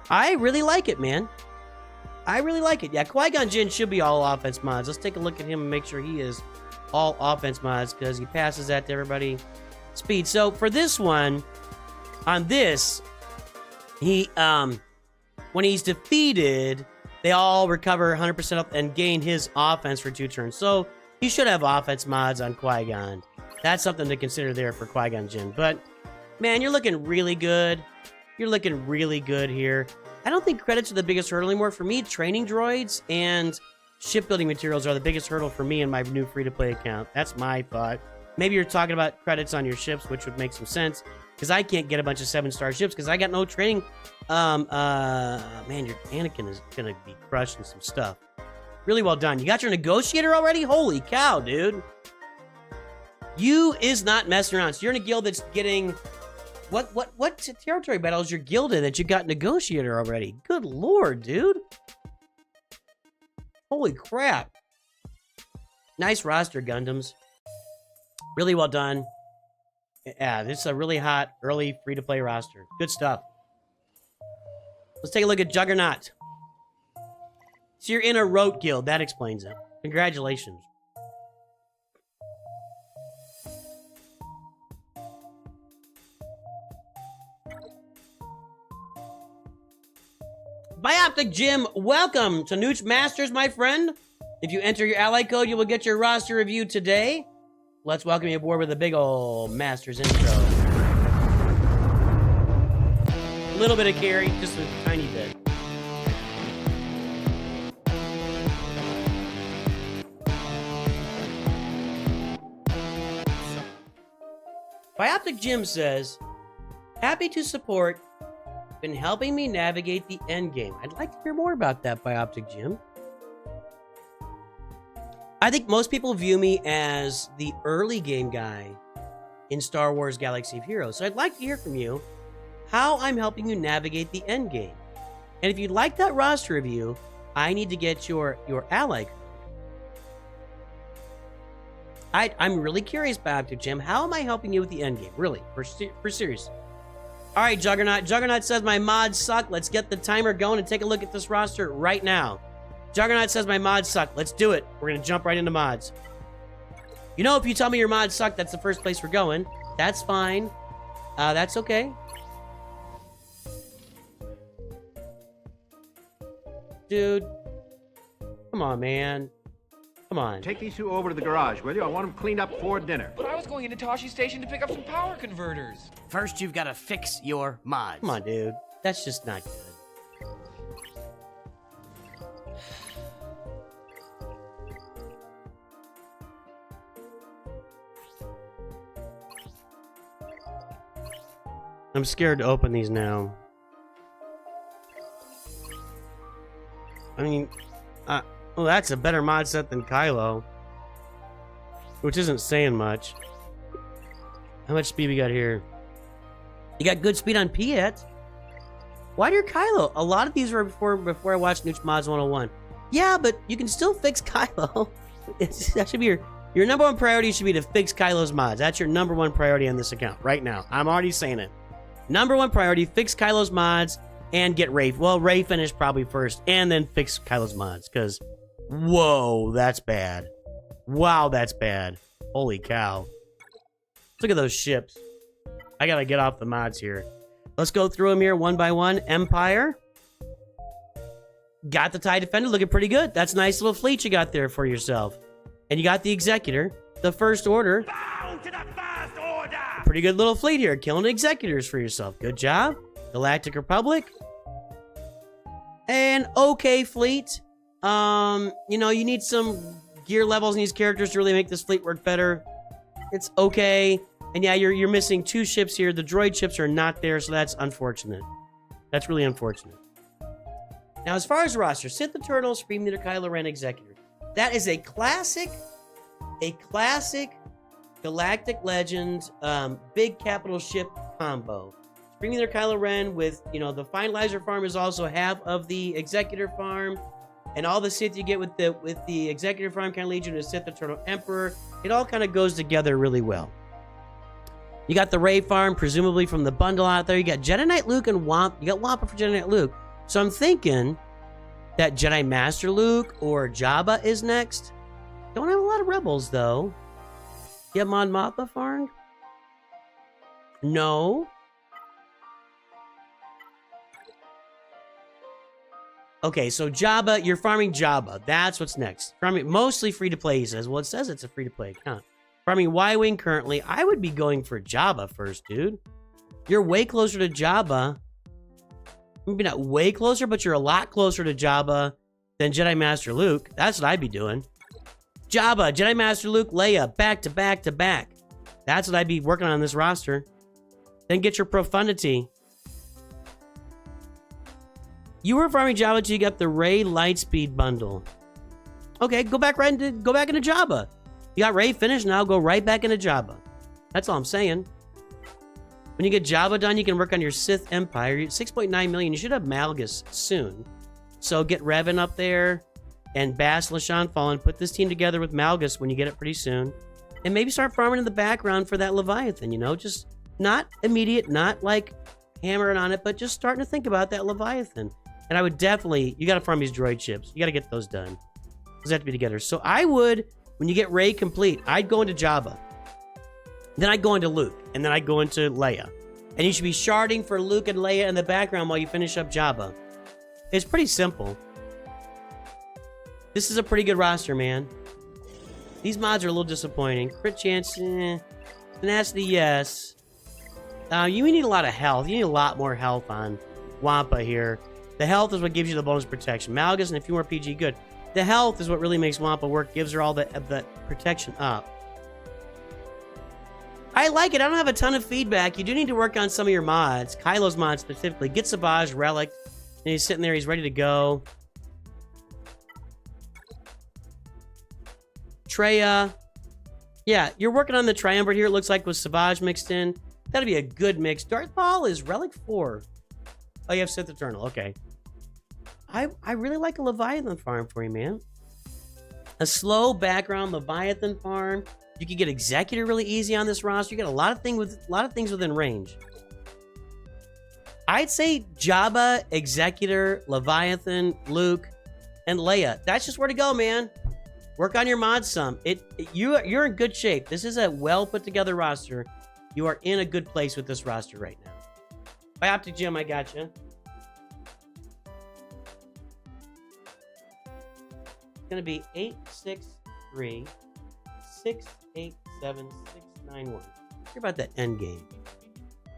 I really like it, man. I really like it. Yeah, Qui-Gon Jinn should be all offense mods. Let's take a look at him and make sure he is all offense mods because he passes that to everybody. Speed. So for this one, on this, he when he's defeated, they all recover 100% up and gain his offense for 2 turns. So you should have offense mods on Qui-Gon. That's something to consider there for Qui-Gon Jinn. But man, you're looking really good. You're looking really good here. I don't think credits are the biggest hurdle anymore. For me, training droids and shipbuilding materials are the biggest hurdle for me in my new free-to-play account. That's my thought. Maybe you're talking about credits on your ships, which would make some sense, because I can't get a bunch of 7-star ships because I got no training. Man, your Anakin is going to be crushing some stuff. Really well done. You got your negotiator already? Holy cow, dude. You is not messing around. So you're in a guild that's getting... What territory battle is your guild in that you got negotiator already? Good lord, dude. Holy crap. Nice roster, Gundams. Really well done. Yeah, this is a really hot, early, free-to-play roster. Good stuff. Let's take a look at Juggernaut. So you're in a rote guild. That explains it. Congratulations. Bioptic Jim, welcome to NOOCH Masters, my friend. If you enter your ally code, you will get your roster review today. Let's welcome you aboard with a big ol' Masters intro. A little bit of carry, just a tiny bit. Bioptic Jim says, happy to support, been helping me navigate the endgame. I'd like to hear more about that, Bioptic Jim. I think most people view me as the early game guy in Star Wars Galaxy of Heroes. So I'd like to hear from you how I'm helping you navigate the end game. And if you'd like that roster review, I need to get your ally code. I'm really curious, Bioptic Jim. How am I helping you with the end game? Really, for serious. All right, Juggernaut. Juggernaut says my mods suck. Let's get the timer going and take a look at this roster right now. Juggernaut says my mods suck. Let's do it. We're going to jump right into mods. You know, if you tell me your mods suck, that's the first place we're going. That's fine. That's okay. Dude. Come on, man. Come on. Take these 2 over to the garage, will you? I want them cleaned up for dinner. But I was going into Tashi Station to pick up some power converters. First, you've got to fix your mods. Come on, dude. That's just not good. I'm scared to open these now. I mean, well, that's a better mod set than Kylo, which isn't saying much. How much speed we got here? You got good speed on Piet. Why do your Kylo? A lot of these were before I watched NOOCH Mods 101. Yeah, but you can still fix Kylo. That should be your number one priority. Should be to fix Kylo's mods. That's your number one priority on this account right now. I'm already saying it. Number one priority: fix Kylo's mods and get Ray. Well, Ray finished probably first, and then fix Kylo's mods. Because, whoa, that's bad. Wow, that's bad. Holy cow! Look at those ships. I gotta get off the mods here. Let's go through them here one by one. Empire. Got the TIE Defender looking pretty good. That's a nice little fleet you got there for yourself. And you got the Executor. The First Order. Bow to the First Order! Pretty good little fleet here. Killing Executors for yourself. Good job. Galactic Republic. An okay fleet. You know, you need some gear levels in these characters to really make this fleet work better. It's okay. And yeah, you're missing 2 ships here. The droid ships are not there, so that's unfortunate. That's really unfortunate. Now, as far as roster, Sith Eternal, Supreme Leader Kylo Ren, Executor. That is a classic Galactic Legends big capital ship combo. Supreme Leader Kylo Ren with, you know, the Finalizer farm is also half of the Executor farm. And all the Sith you get with the Executor farm kind of leads you to the Sith Eternal Emperor. It all kind of goes together really well. You got the Rey farm, presumably from the bundle out there. You got Jedi Knight Luke and Wampa. You got Wampa for Jedi Knight Luke. So I'm thinking that Jedi Master Luke or Jabba is next. Don't have a lot of rebels, though. You have Mon Mothma farmed? No. Okay, so Jabba, you're farming Jabba. That's what's next. Farming mostly free-to-play, he says. Well, it says it's a free-to-play account. Farming Y-Wing currently. I would be going for Jabba first, dude. You're way closer to Jabba. Maybe not way closer, but you're a lot closer to Jabba than Jedi Master Luke. That's what I'd be doing. Jabba, Jedi Master Luke, Leia, back to back to back. That's what I'd be working on this roster. Then get your Profundity. You were farming Jabba till you got the Rey Lightspeed bundle. Okay, go back into Jabba. You got Rey finished, now go right back into Jabba. That's all I'm saying. When you get Jabba done, you can work on your Sith Empire. 6.9 million. You should have Malgus soon. So get Revan up there and Bass LaShawn Fallen. Put this team together with Malgus when you get it pretty soon. And maybe start farming in the background for that Leviathan, you know? Just not immediate, not like hammering on it, but just starting to think about that Leviathan. And I would definitely, you got to farm these droid ships. You got to get those done. Those have to be together. So I would, when you get Rey complete, I'd go into Jabba. Then I'd go into Luke. And then I'd go into Leia. And you should be sharding for Luke and Leia in the background while you finish up Jabba. It's pretty simple. This is a pretty good roster, man. These mods are a little disappointing. Crit chance, tenacity, yes. You need a lot of health. You need a lot more health on Wampa here. The health is what gives you the bonus protection. Malgus and a few more PG, good. The health is what really makes Wampa work. Gives her all the protection up. I like it. I don't have a ton of feedback. You do need to work on some of your mods. Kylo's mod specifically. Get Savage, Relic. And he's sitting there. He's ready to go. Treya. Yeah, you're working on the Triumvirate here. It looks like with Savage mixed in. That'd be a good mix. Darth Maul is Relic 4. Oh, you have Sith Eternal. Okay. I really like a Leviathan farm for you, man. A slow background Leviathan farm. You can get Executor really easy on this roster. You got a lot of things within range. I'd say Jabba, Executor, Leviathan, Luke, and Leia. That's just where to go, man. Work on your mods some. You're in good shape. This is a well put together roster. You are in a good place with this roster right now. Bioptic Jim, I got you. It's gonna be 863 687 691. Hear about that end game.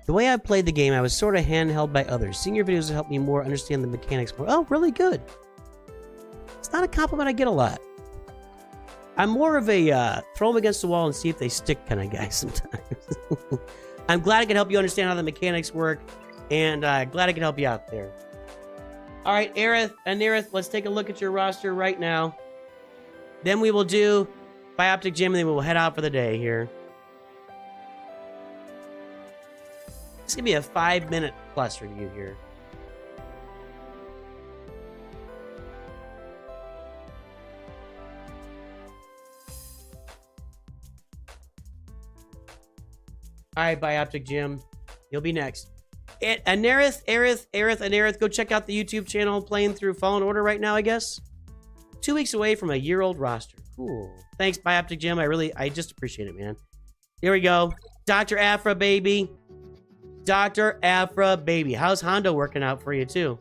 The way I played the game, I was sort of handheld by others. Seeing your videos helped me more understand the mechanics more. Oh, really good. It's not a compliment I get a lot. I'm more of a throw them against the wall and see if they stick kind of guy sometimes. I'm glad I can help you understand how the mechanics work, and glad I can help you out there. All right, Aerith and Nerith, let's take a look at your roster right now. Then we will do Bioptic Gym, and then we will head out for the day here. It's going to be a 5-minute plus review here. All right, Bioptic Jim, you'll be next. Aerith, go check out the YouTube channel playing through Fallen Order right now, I guess. 2 weeks away from a year-old roster. Cool. Thanks, Bioptic Jim. I just appreciate it, man. Here we go. Dr. Afra, baby. Dr. Afra, baby. How's Hondo working out for you, too?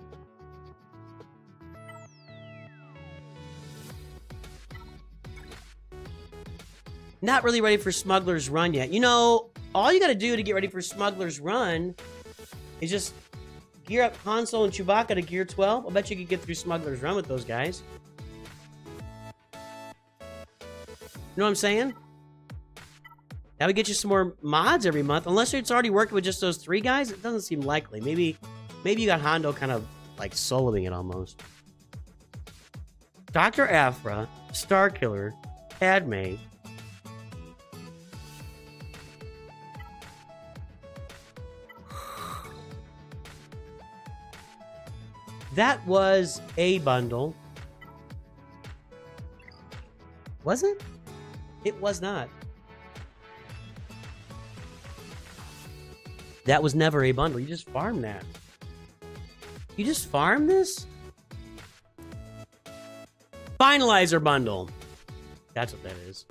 Not really ready for Smuggler's Run yet. You know, all you got to do to get ready for Smuggler's Run is just gear up Han Solo and Chewbacca to gear 12. I'll bet you could get through Smuggler's Run with those guys. You know what I'm saying? That would get you some more mods every month. Unless it's already working with just those 3 guys, it doesn't seem likely. Maybe you got Hondo kind of like soloing it almost. Dr. Aphra, Starkiller, Padme. That was a bundle. Was it? It was not. That was never a bundle. You just farmed that. You just farmed this? Finalizer bundle. That's what that is.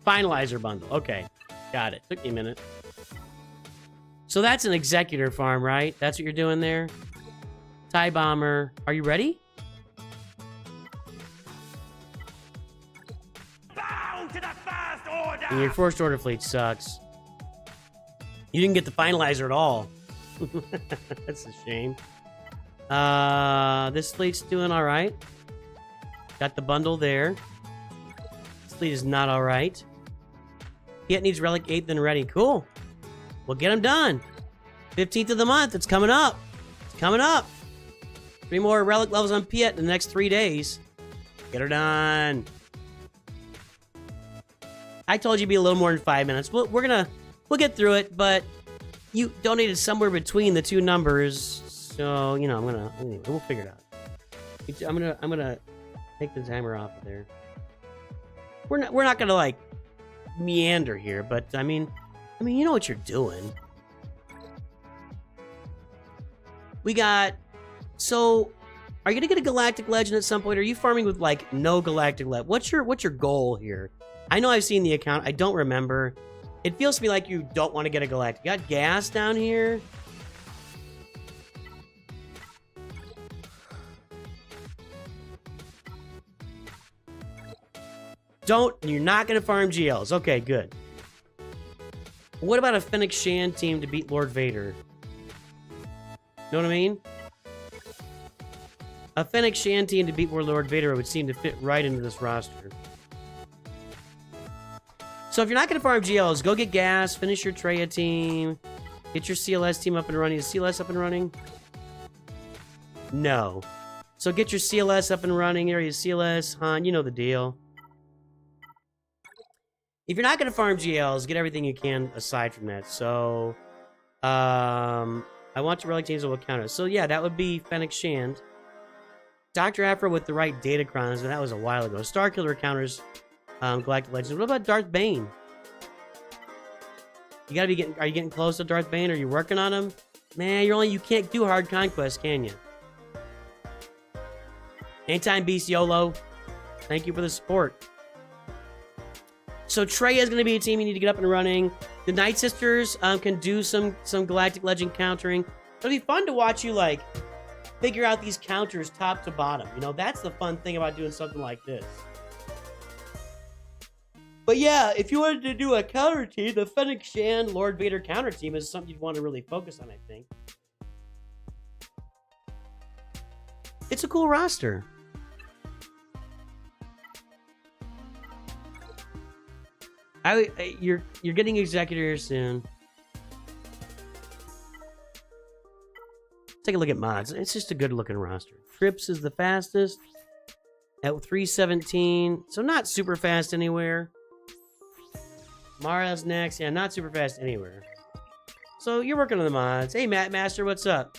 Finalizer bundle. Okay. Got it. Took me a minute. So that's an executor farm, right? That's what you're doing there? TIE Bomber. Are you ready? Bow to the First Order! And your First Order fleet sucks. You didn't get the finalizer at all. That's a shame. This fleet's doing alright. Got the bundle there. This fleet is not alright. Yet needs Relic 8 then ready. Cool. We'll get them done. 15th of the month. It's coming up. It's coming up. 3 more relic levels on Piet in the next 3 days. Get her done. I told you it'd be a little more than 5 minutes. We'll get through it, but you donated somewhere between the 2 numbers, so you know we'll figure it out. I'm gonna take the timer off of there. We're not gonna like meander here, but I mean you know what you're doing. We got, so are you gonna get a Galactic Legend at some point? Or are you farming with like no Galactic Legend? What's your goal here? I know I've seen the account. I don't remember. It feels to me like you don't want to get a Galactic. You got gas down here. You're not gonna farm GLs. Okay, good. What about a Fennec Shan team to beat Lord Vader? Know what I mean? A Fennec Shan team to beat Lord Vader would seem to fit right into this roster. So if you're not going to farm GLs, go get gas, finish your Treya team, get your CLS team up and running. Is CLS up and running? No. So get your CLS up and running. Area CLS, Han, you know the deal. If you're not going to farm GLs, get everything you can aside from that. So, I want your relic teams that will count it. So yeah, that would be Fennec Shand. Dr. Aphra with the right datacrons, and that was a while ago. Starkiller counters Galactic Legends. What about Darth Bane? You gotta be getting. Are you getting close to Darth Bane? Are you working on him? Man, you can't do hard conquest, can you? Anytime Beast YOLO. Thank you for the support. So Treya is going to be a team you need to get up and running. The Night Sisters can do some Galactic Legend countering. It'll be fun to watch you like figure out these counters top to bottom. You know, that's the fun thing about doing something like this. But yeah, if you wanted to do a counter team, the Fennec Shan Lord Vader counter team is something you'd want to really focus on, I think. It's a cool roster. You're getting executors soon. Take a look at mods. It's just a good looking roster. Trips is the fastest at 317, so not super fast anywhere. Mara's next, yeah, not super fast anywhere. So you're working on the mods. Hey, Matt Master, what's up?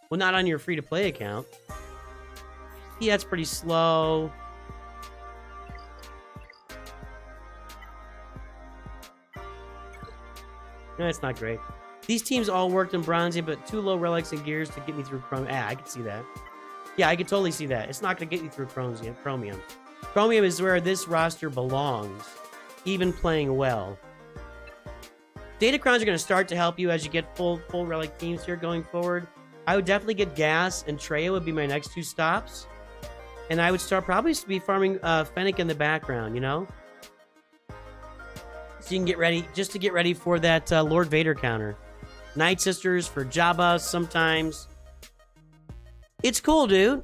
Well, not on your free-to-play account. Yeah, that's pretty slow. No, it's not great. These teams all worked in Bronze, but too low relics and gears to get me through Chromium. Ah, I can see that. Yeah, I can totally see that. It's not going to get you through Chromium. Chromium is where this roster belongs, even playing well. Datacrons are going to start to help you as you get full relic teams here going forward. I would definitely get Gas, and Treya would be my next 2 stops. And I would start probably to be farming Fennec in the background, you know? So you can get ready, just to get ready for that Lord Vader counter. Night Sisters for Jabba sometimes. It's cool, dude.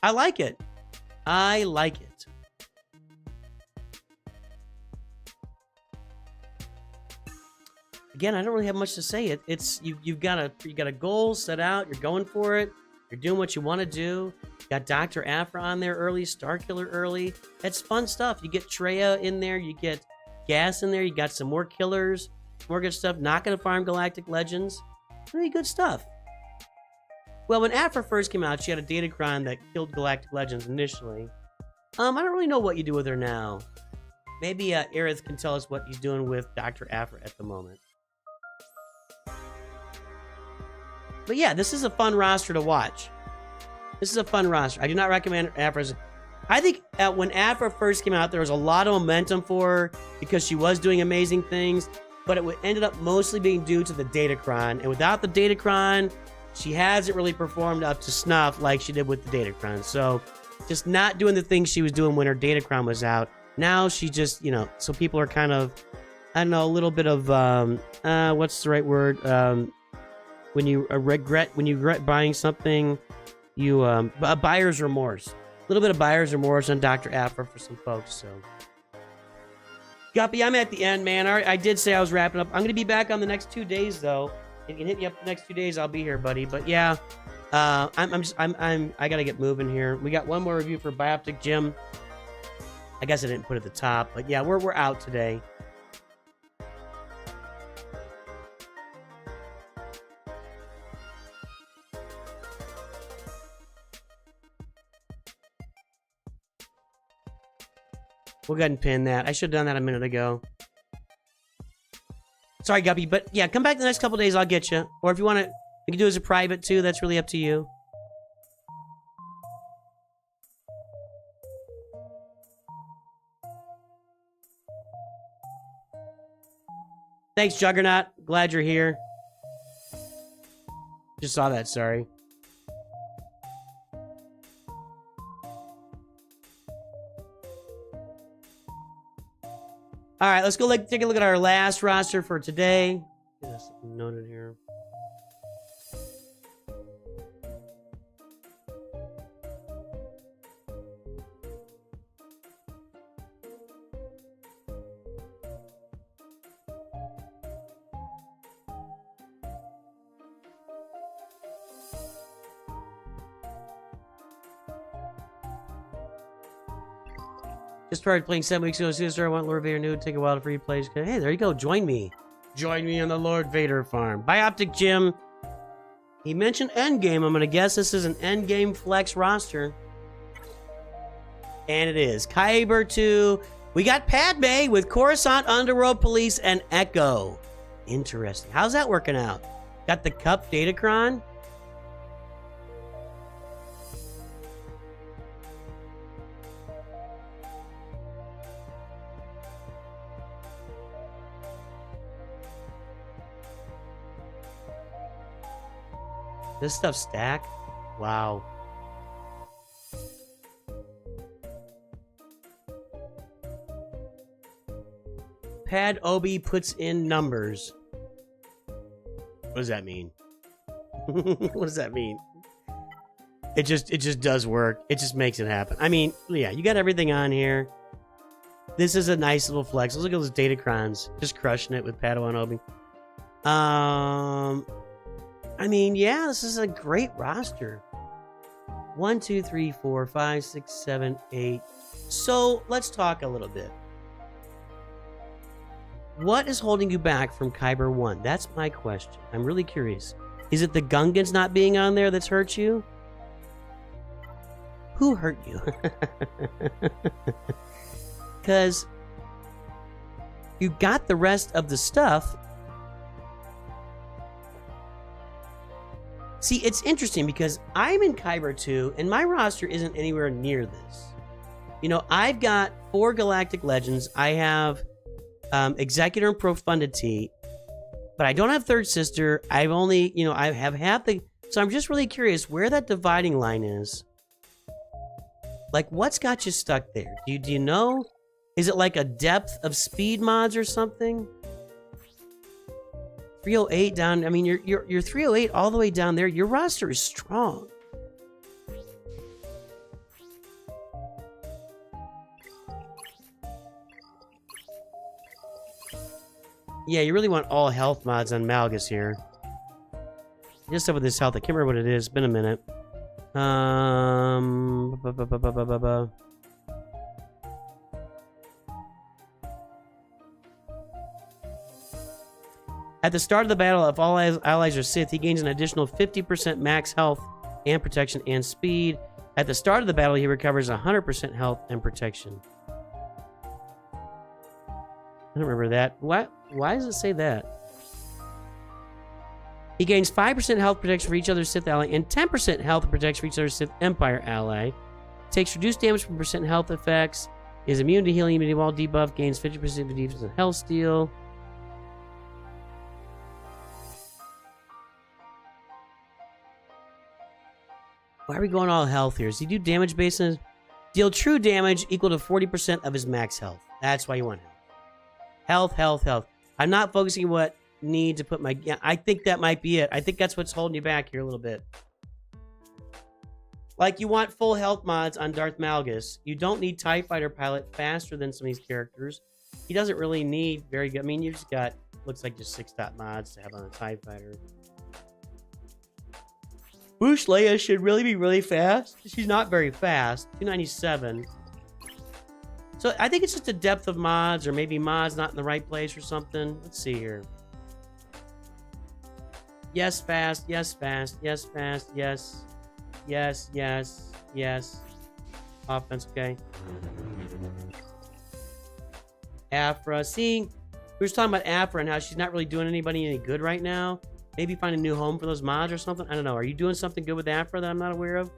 I like it. I like it. Again, I don't really have much to say. It's you've got a goal set out. You're going for it. You're doing what you want to do. You got Dr. Aphra on there early, Starkiller early. It's fun stuff. You get Treya in there. You get Gas in there. You got some more killers, more good stuff. Not gonna farm Galactic Legends. Really good stuff. Well, when Aphra first came out, she had a Datacron that killed Galactic Legends initially. I don't really know what you do with her now. Maybe Aerith can tell us what he's doing with Dr. Aphra at the moment. But yeah, this is a fun roster to watch. This is a fun roster. I do not recommend Aphra's. I think when Aphra first came out, there was a lot of momentum for her because she was doing amazing things, but it ended up mostly being due to the Datacron. And without the Datacron, she hasn't really performed up to snuff like she did with the Datacron. So just not doing the things she was doing when her Datacron was out. Now she just, so people are kind of, I don't know, a little bit of, what's the right word? When you regret buying something, you, buyer's remorse. A little bit of buyer's remorse on Dr. Aphra for some folks, so. Guppy, I'm at the end, man. I did say I was wrapping up. I'm going to be back on the next 2 days, though. If you can hit me up the next 2 days, I'll be here, buddy. But yeah, I got to get moving here. We got one more review for Bioptic Jim. I guess I didn't put it at the top, but yeah, we're out today. We'll go ahead and pin that. I should have done that a minute ago. Sorry, Guppy, but yeah, come back the next couple days. I'll get you. Or if you want to, we can do it as a private too. That's really up to you. Thanks, Juggernaut. Glad you're here. Just saw that, sorry. All right, let's go take a look at our last roster for today. Get something noted here. Just started playing 7 weeks ago. Sister, I want Lord Vader nude. Take a while for you plays. Hey, there you go. Join me. Join me on the Lord Vader farm. Bioptic Jim. He mentioned Endgame. I'm going to guess this is an Endgame flex roster. And it is. Kyber 2. We got Padme with Coruscant, Underworld Police, and Echo. Interesting. How's that working out? Got the Cup Datacron. This stuff stack? Wow. Pad Obi puts in numbers. What does that mean? What does that mean? It just does work. It just makes it happen. I mean, yeah, you got everything on here. This is a nice little flex. Let's look at those Datacrons. Just crushing it with Padawan Obi. I mean, yeah, this is a great roster. 1, 2, 3, 4, 5, 6, 7, 8. So let's talk a little bit. What is holding you back from Kyber 1? That's my question. I'm really curious. Is it the Gungans not being on there that's hurt you? Who hurt you? Because you got the rest of the stuff. See, it's interesting because I'm in Kyber 2 and my roster isn't anywhere near this. You know, I've got 4 Galactic Legends. I have Executor and Profundity, but I don't have Third Sister. I've only, I have half the... So I'm just really curious where that dividing line is. Like, what's got you stuck there? Do you know? Is it like a depth of speed mods or something? 308 down. I mean, you're 308 all the way down there. Your roster is strong. Yeah, you really want all health mods on Malgus here. Just up with this health. I can't remember what it is. It's been a minute. At the start of the battle, if all allies are Sith, he gains an additional 50% max health and protection and speed. At the start of the battle, he recovers 100% health and protection. I don't remember that. Why does it say that? He gains 5% health protection for each other Sith ally and 10% health protection for each other Sith Empire ally. Takes reduced damage from percent health effects. Is immune to healing, immunity wall debuff. Gains 50% of defense and health steal. Why are we going all health here? Does he do damage based on... Deal true damage equal to 40% of his max health. That's why you want health. Health, health, health. I'm not focusing on what need to put my... Yeah, I think that might be it. I think that's what's holding you back here a little bit. Like, you want full health mods on Darth Malgus. You don't need TIE Fighter Pilot faster than some of these characters. He doesn't really need very good... I mean, you've just got... Looks like just 6-dot mods to have on a TIE Fighter. Boosh Leia should really be really fast. She's not very fast. 297. So I think it's just a depth of mods, or maybe mods not in the right place or something. Let's see here. Yes, fast. Yes, fast. Yes, fast. Yes. Yes, yes, yes. Offense, okay. Afra. See, we were just talking about Afra and how she's not really doing anybody any good right now. Maybe find a new home for those mods or something. I don't know. Are you doing something good with Afra that I'm not aware of?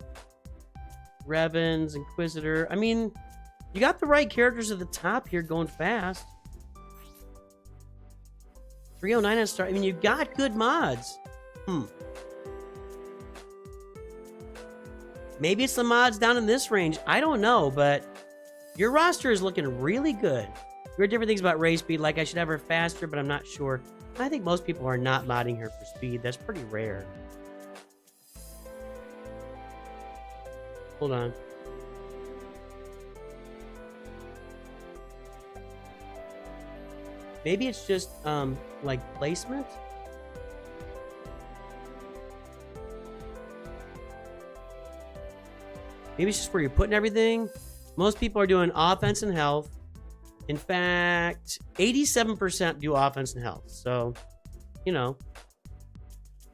Revens, Inquisitor. I mean, you got the right characters at the top here going fast. 309 on start. I mean, you got good mods. Maybe it's the mods down in this range. I don't know, but your roster is looking really good. You heard different things about Ray speed, like I should have her faster, but I'm not sure. I think most people are not modding her for speed. That's pretty rare. Hold on. Maybe it's just, like, placement? Maybe it's just where you're putting everything. Most people are doing offense and health. In fact, 87% do offense and health. So, you know.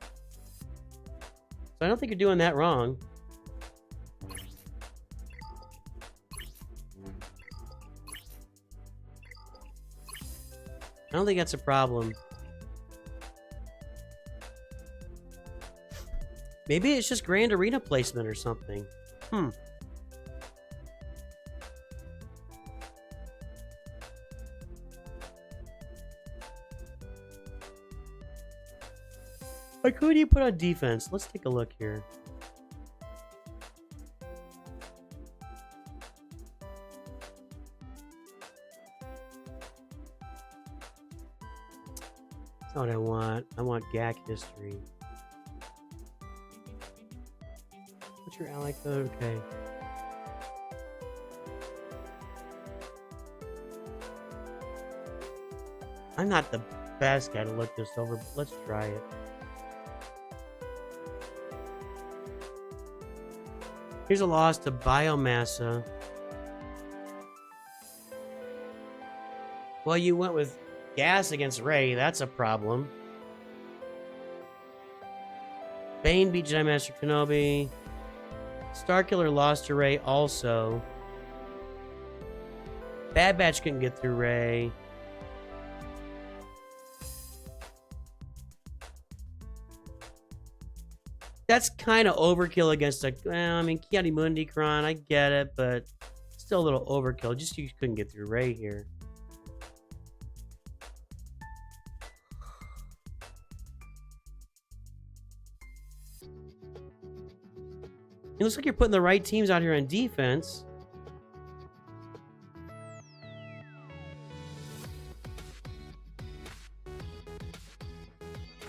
So I don't think you're doing that wrong. I don't think that's a problem. Maybe it's just Grand Arena placement or something. Like, who do you put on defense? Let's take a look here. That's not what I want. I want GAC history. What's your ally code? Okay. I'm not the best guy to look this over, but let's try it. Here's a loss to Biomassa. Well, you went with gas against Rey. That's a problem. Bane beat Jedi Master Kenobi. Starkiller lost to Rey also. Bad Batch couldn't get through Rey. That's kind of overkill against a... Well, I mean, Ki-Adi-Mundi, Kron, I get it, but still a little overkill. Just you couldn't get through Rey here. It looks like you're putting the right teams out here on defense.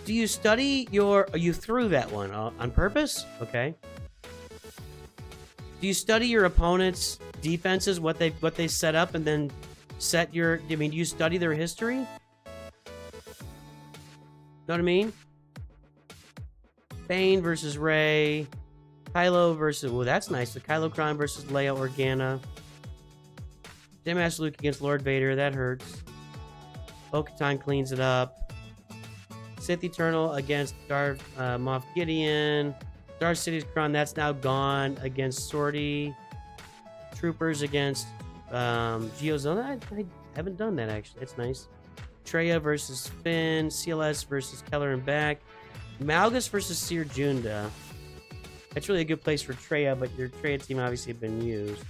Do you study your... Are you through that one on purpose? Okay. Do you study your opponent's defenses, what they set up, and then set your... I mean, do you study their history? Know what I mean? Bane versus Rey. Kylo versus... Well, that's nice. So Kylo Kron versus Leia Organa. Jedi Master Luke against Lord Vader. That hurts. Bo-Katan cleans it up. Sith Eternal against Darth Moff Gideon. Darth Sidious Kron, that's now gone against Sortie. Troopers against Geozone. I haven't done that, actually. That's nice. Traya versus Finn. CLS versus Keller and Beck. Malgus versus Seer Junda. That's really a good place for Traya, but your Traya team obviously had been used.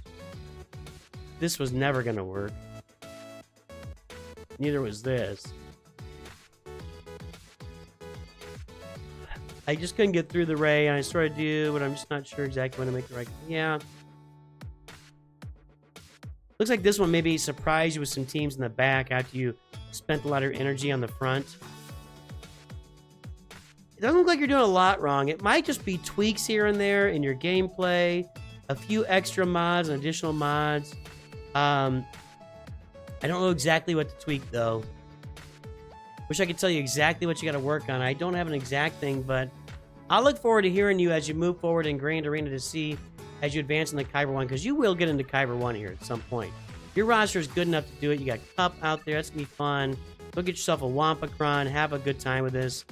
This was never going to work. Neither was this. I just couldn't get through the Rey, and I sort of do, but I'm just not sure exactly when to make the right... Yeah. Looks like this one maybe surprised you with some teams in the back after you spent a lot of energy on the front. It doesn't look like you're doing a lot wrong. It might just be tweaks here and there in your gameplay, a few extra mods and additional mods. I don't know exactly what to tweak, though. Wish I could tell you exactly what you got to work on. I don't have an exact thing, but I'll look forward to hearing you as you move forward in Grand Arena to see as you advance in the Kyber 1, because you will get into Kyber 1 here at some point. Your roster is good enough to do it. You got Cup out there. That's going to be fun. Go get yourself a Wampacron. Have a good time with this.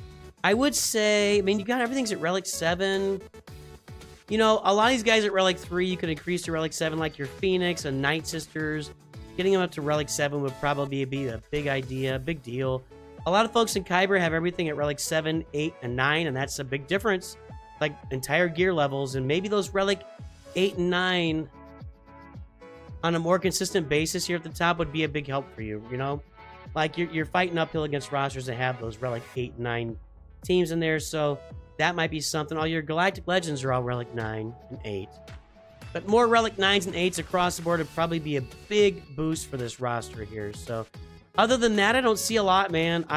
I would say, I mean, you got everything's at Relic 7. You know, a lot of these guys at Relic 3, you could increase to Relic 7, like your Phoenix and Night Sisters. Getting them up to Relic 7 would probably be a big idea, big deal. A lot of folks in Kyber have everything at Relic 7, 8, and 9, and that's a big difference. Like, entire gear levels, and maybe those Relic 8 and 9 on a more consistent basis here at the top would be a big help for you, you know? Like, you're fighting uphill against rosters that have those Relic 8 and 9 teams in there, so that might be something. All your Galactic Legends are all Relic 9 and 8. But more Relic 9s and 8s across the board would probably be a big boost for this roster here, so... Other than that, I don't see a lot, man.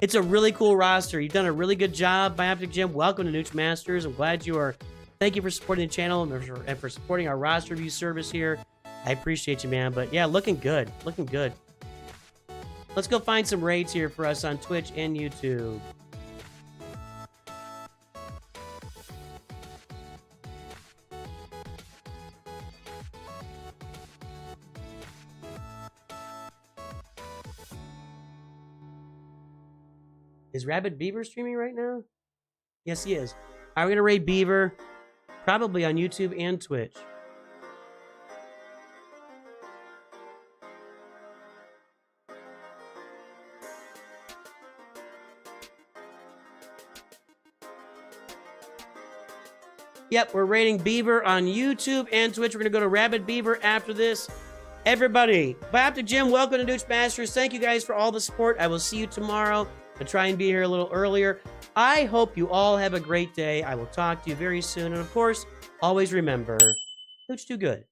It's a really cool roster. You've done a really good job, Bioptic Jim. Welcome to NOOCH Masters. I'm glad you are. Thank you for supporting the channel and for supporting our roster review service here. I appreciate you, man. But yeah, looking good. Looking good. Let's go find some raids here for us on Twitch and YouTube. Is Rabbit Beaver streaming right now? Yes, he is. All right, we're going to raid Beaver. Probably on YouTube and Twitch. Yep, we're raiding Beaver on YouTube and Twitch. We're going to go to Rabbit Beaver after this. Everybody, Bioptic Jim, welcome to NOOCH Masters. Thank you guys for all the support. I will see you tomorrow. I'll try and be here a little earlier. I hope you all have a great day. I will talk to you very soon. And of course, always remember, NOOCH do good.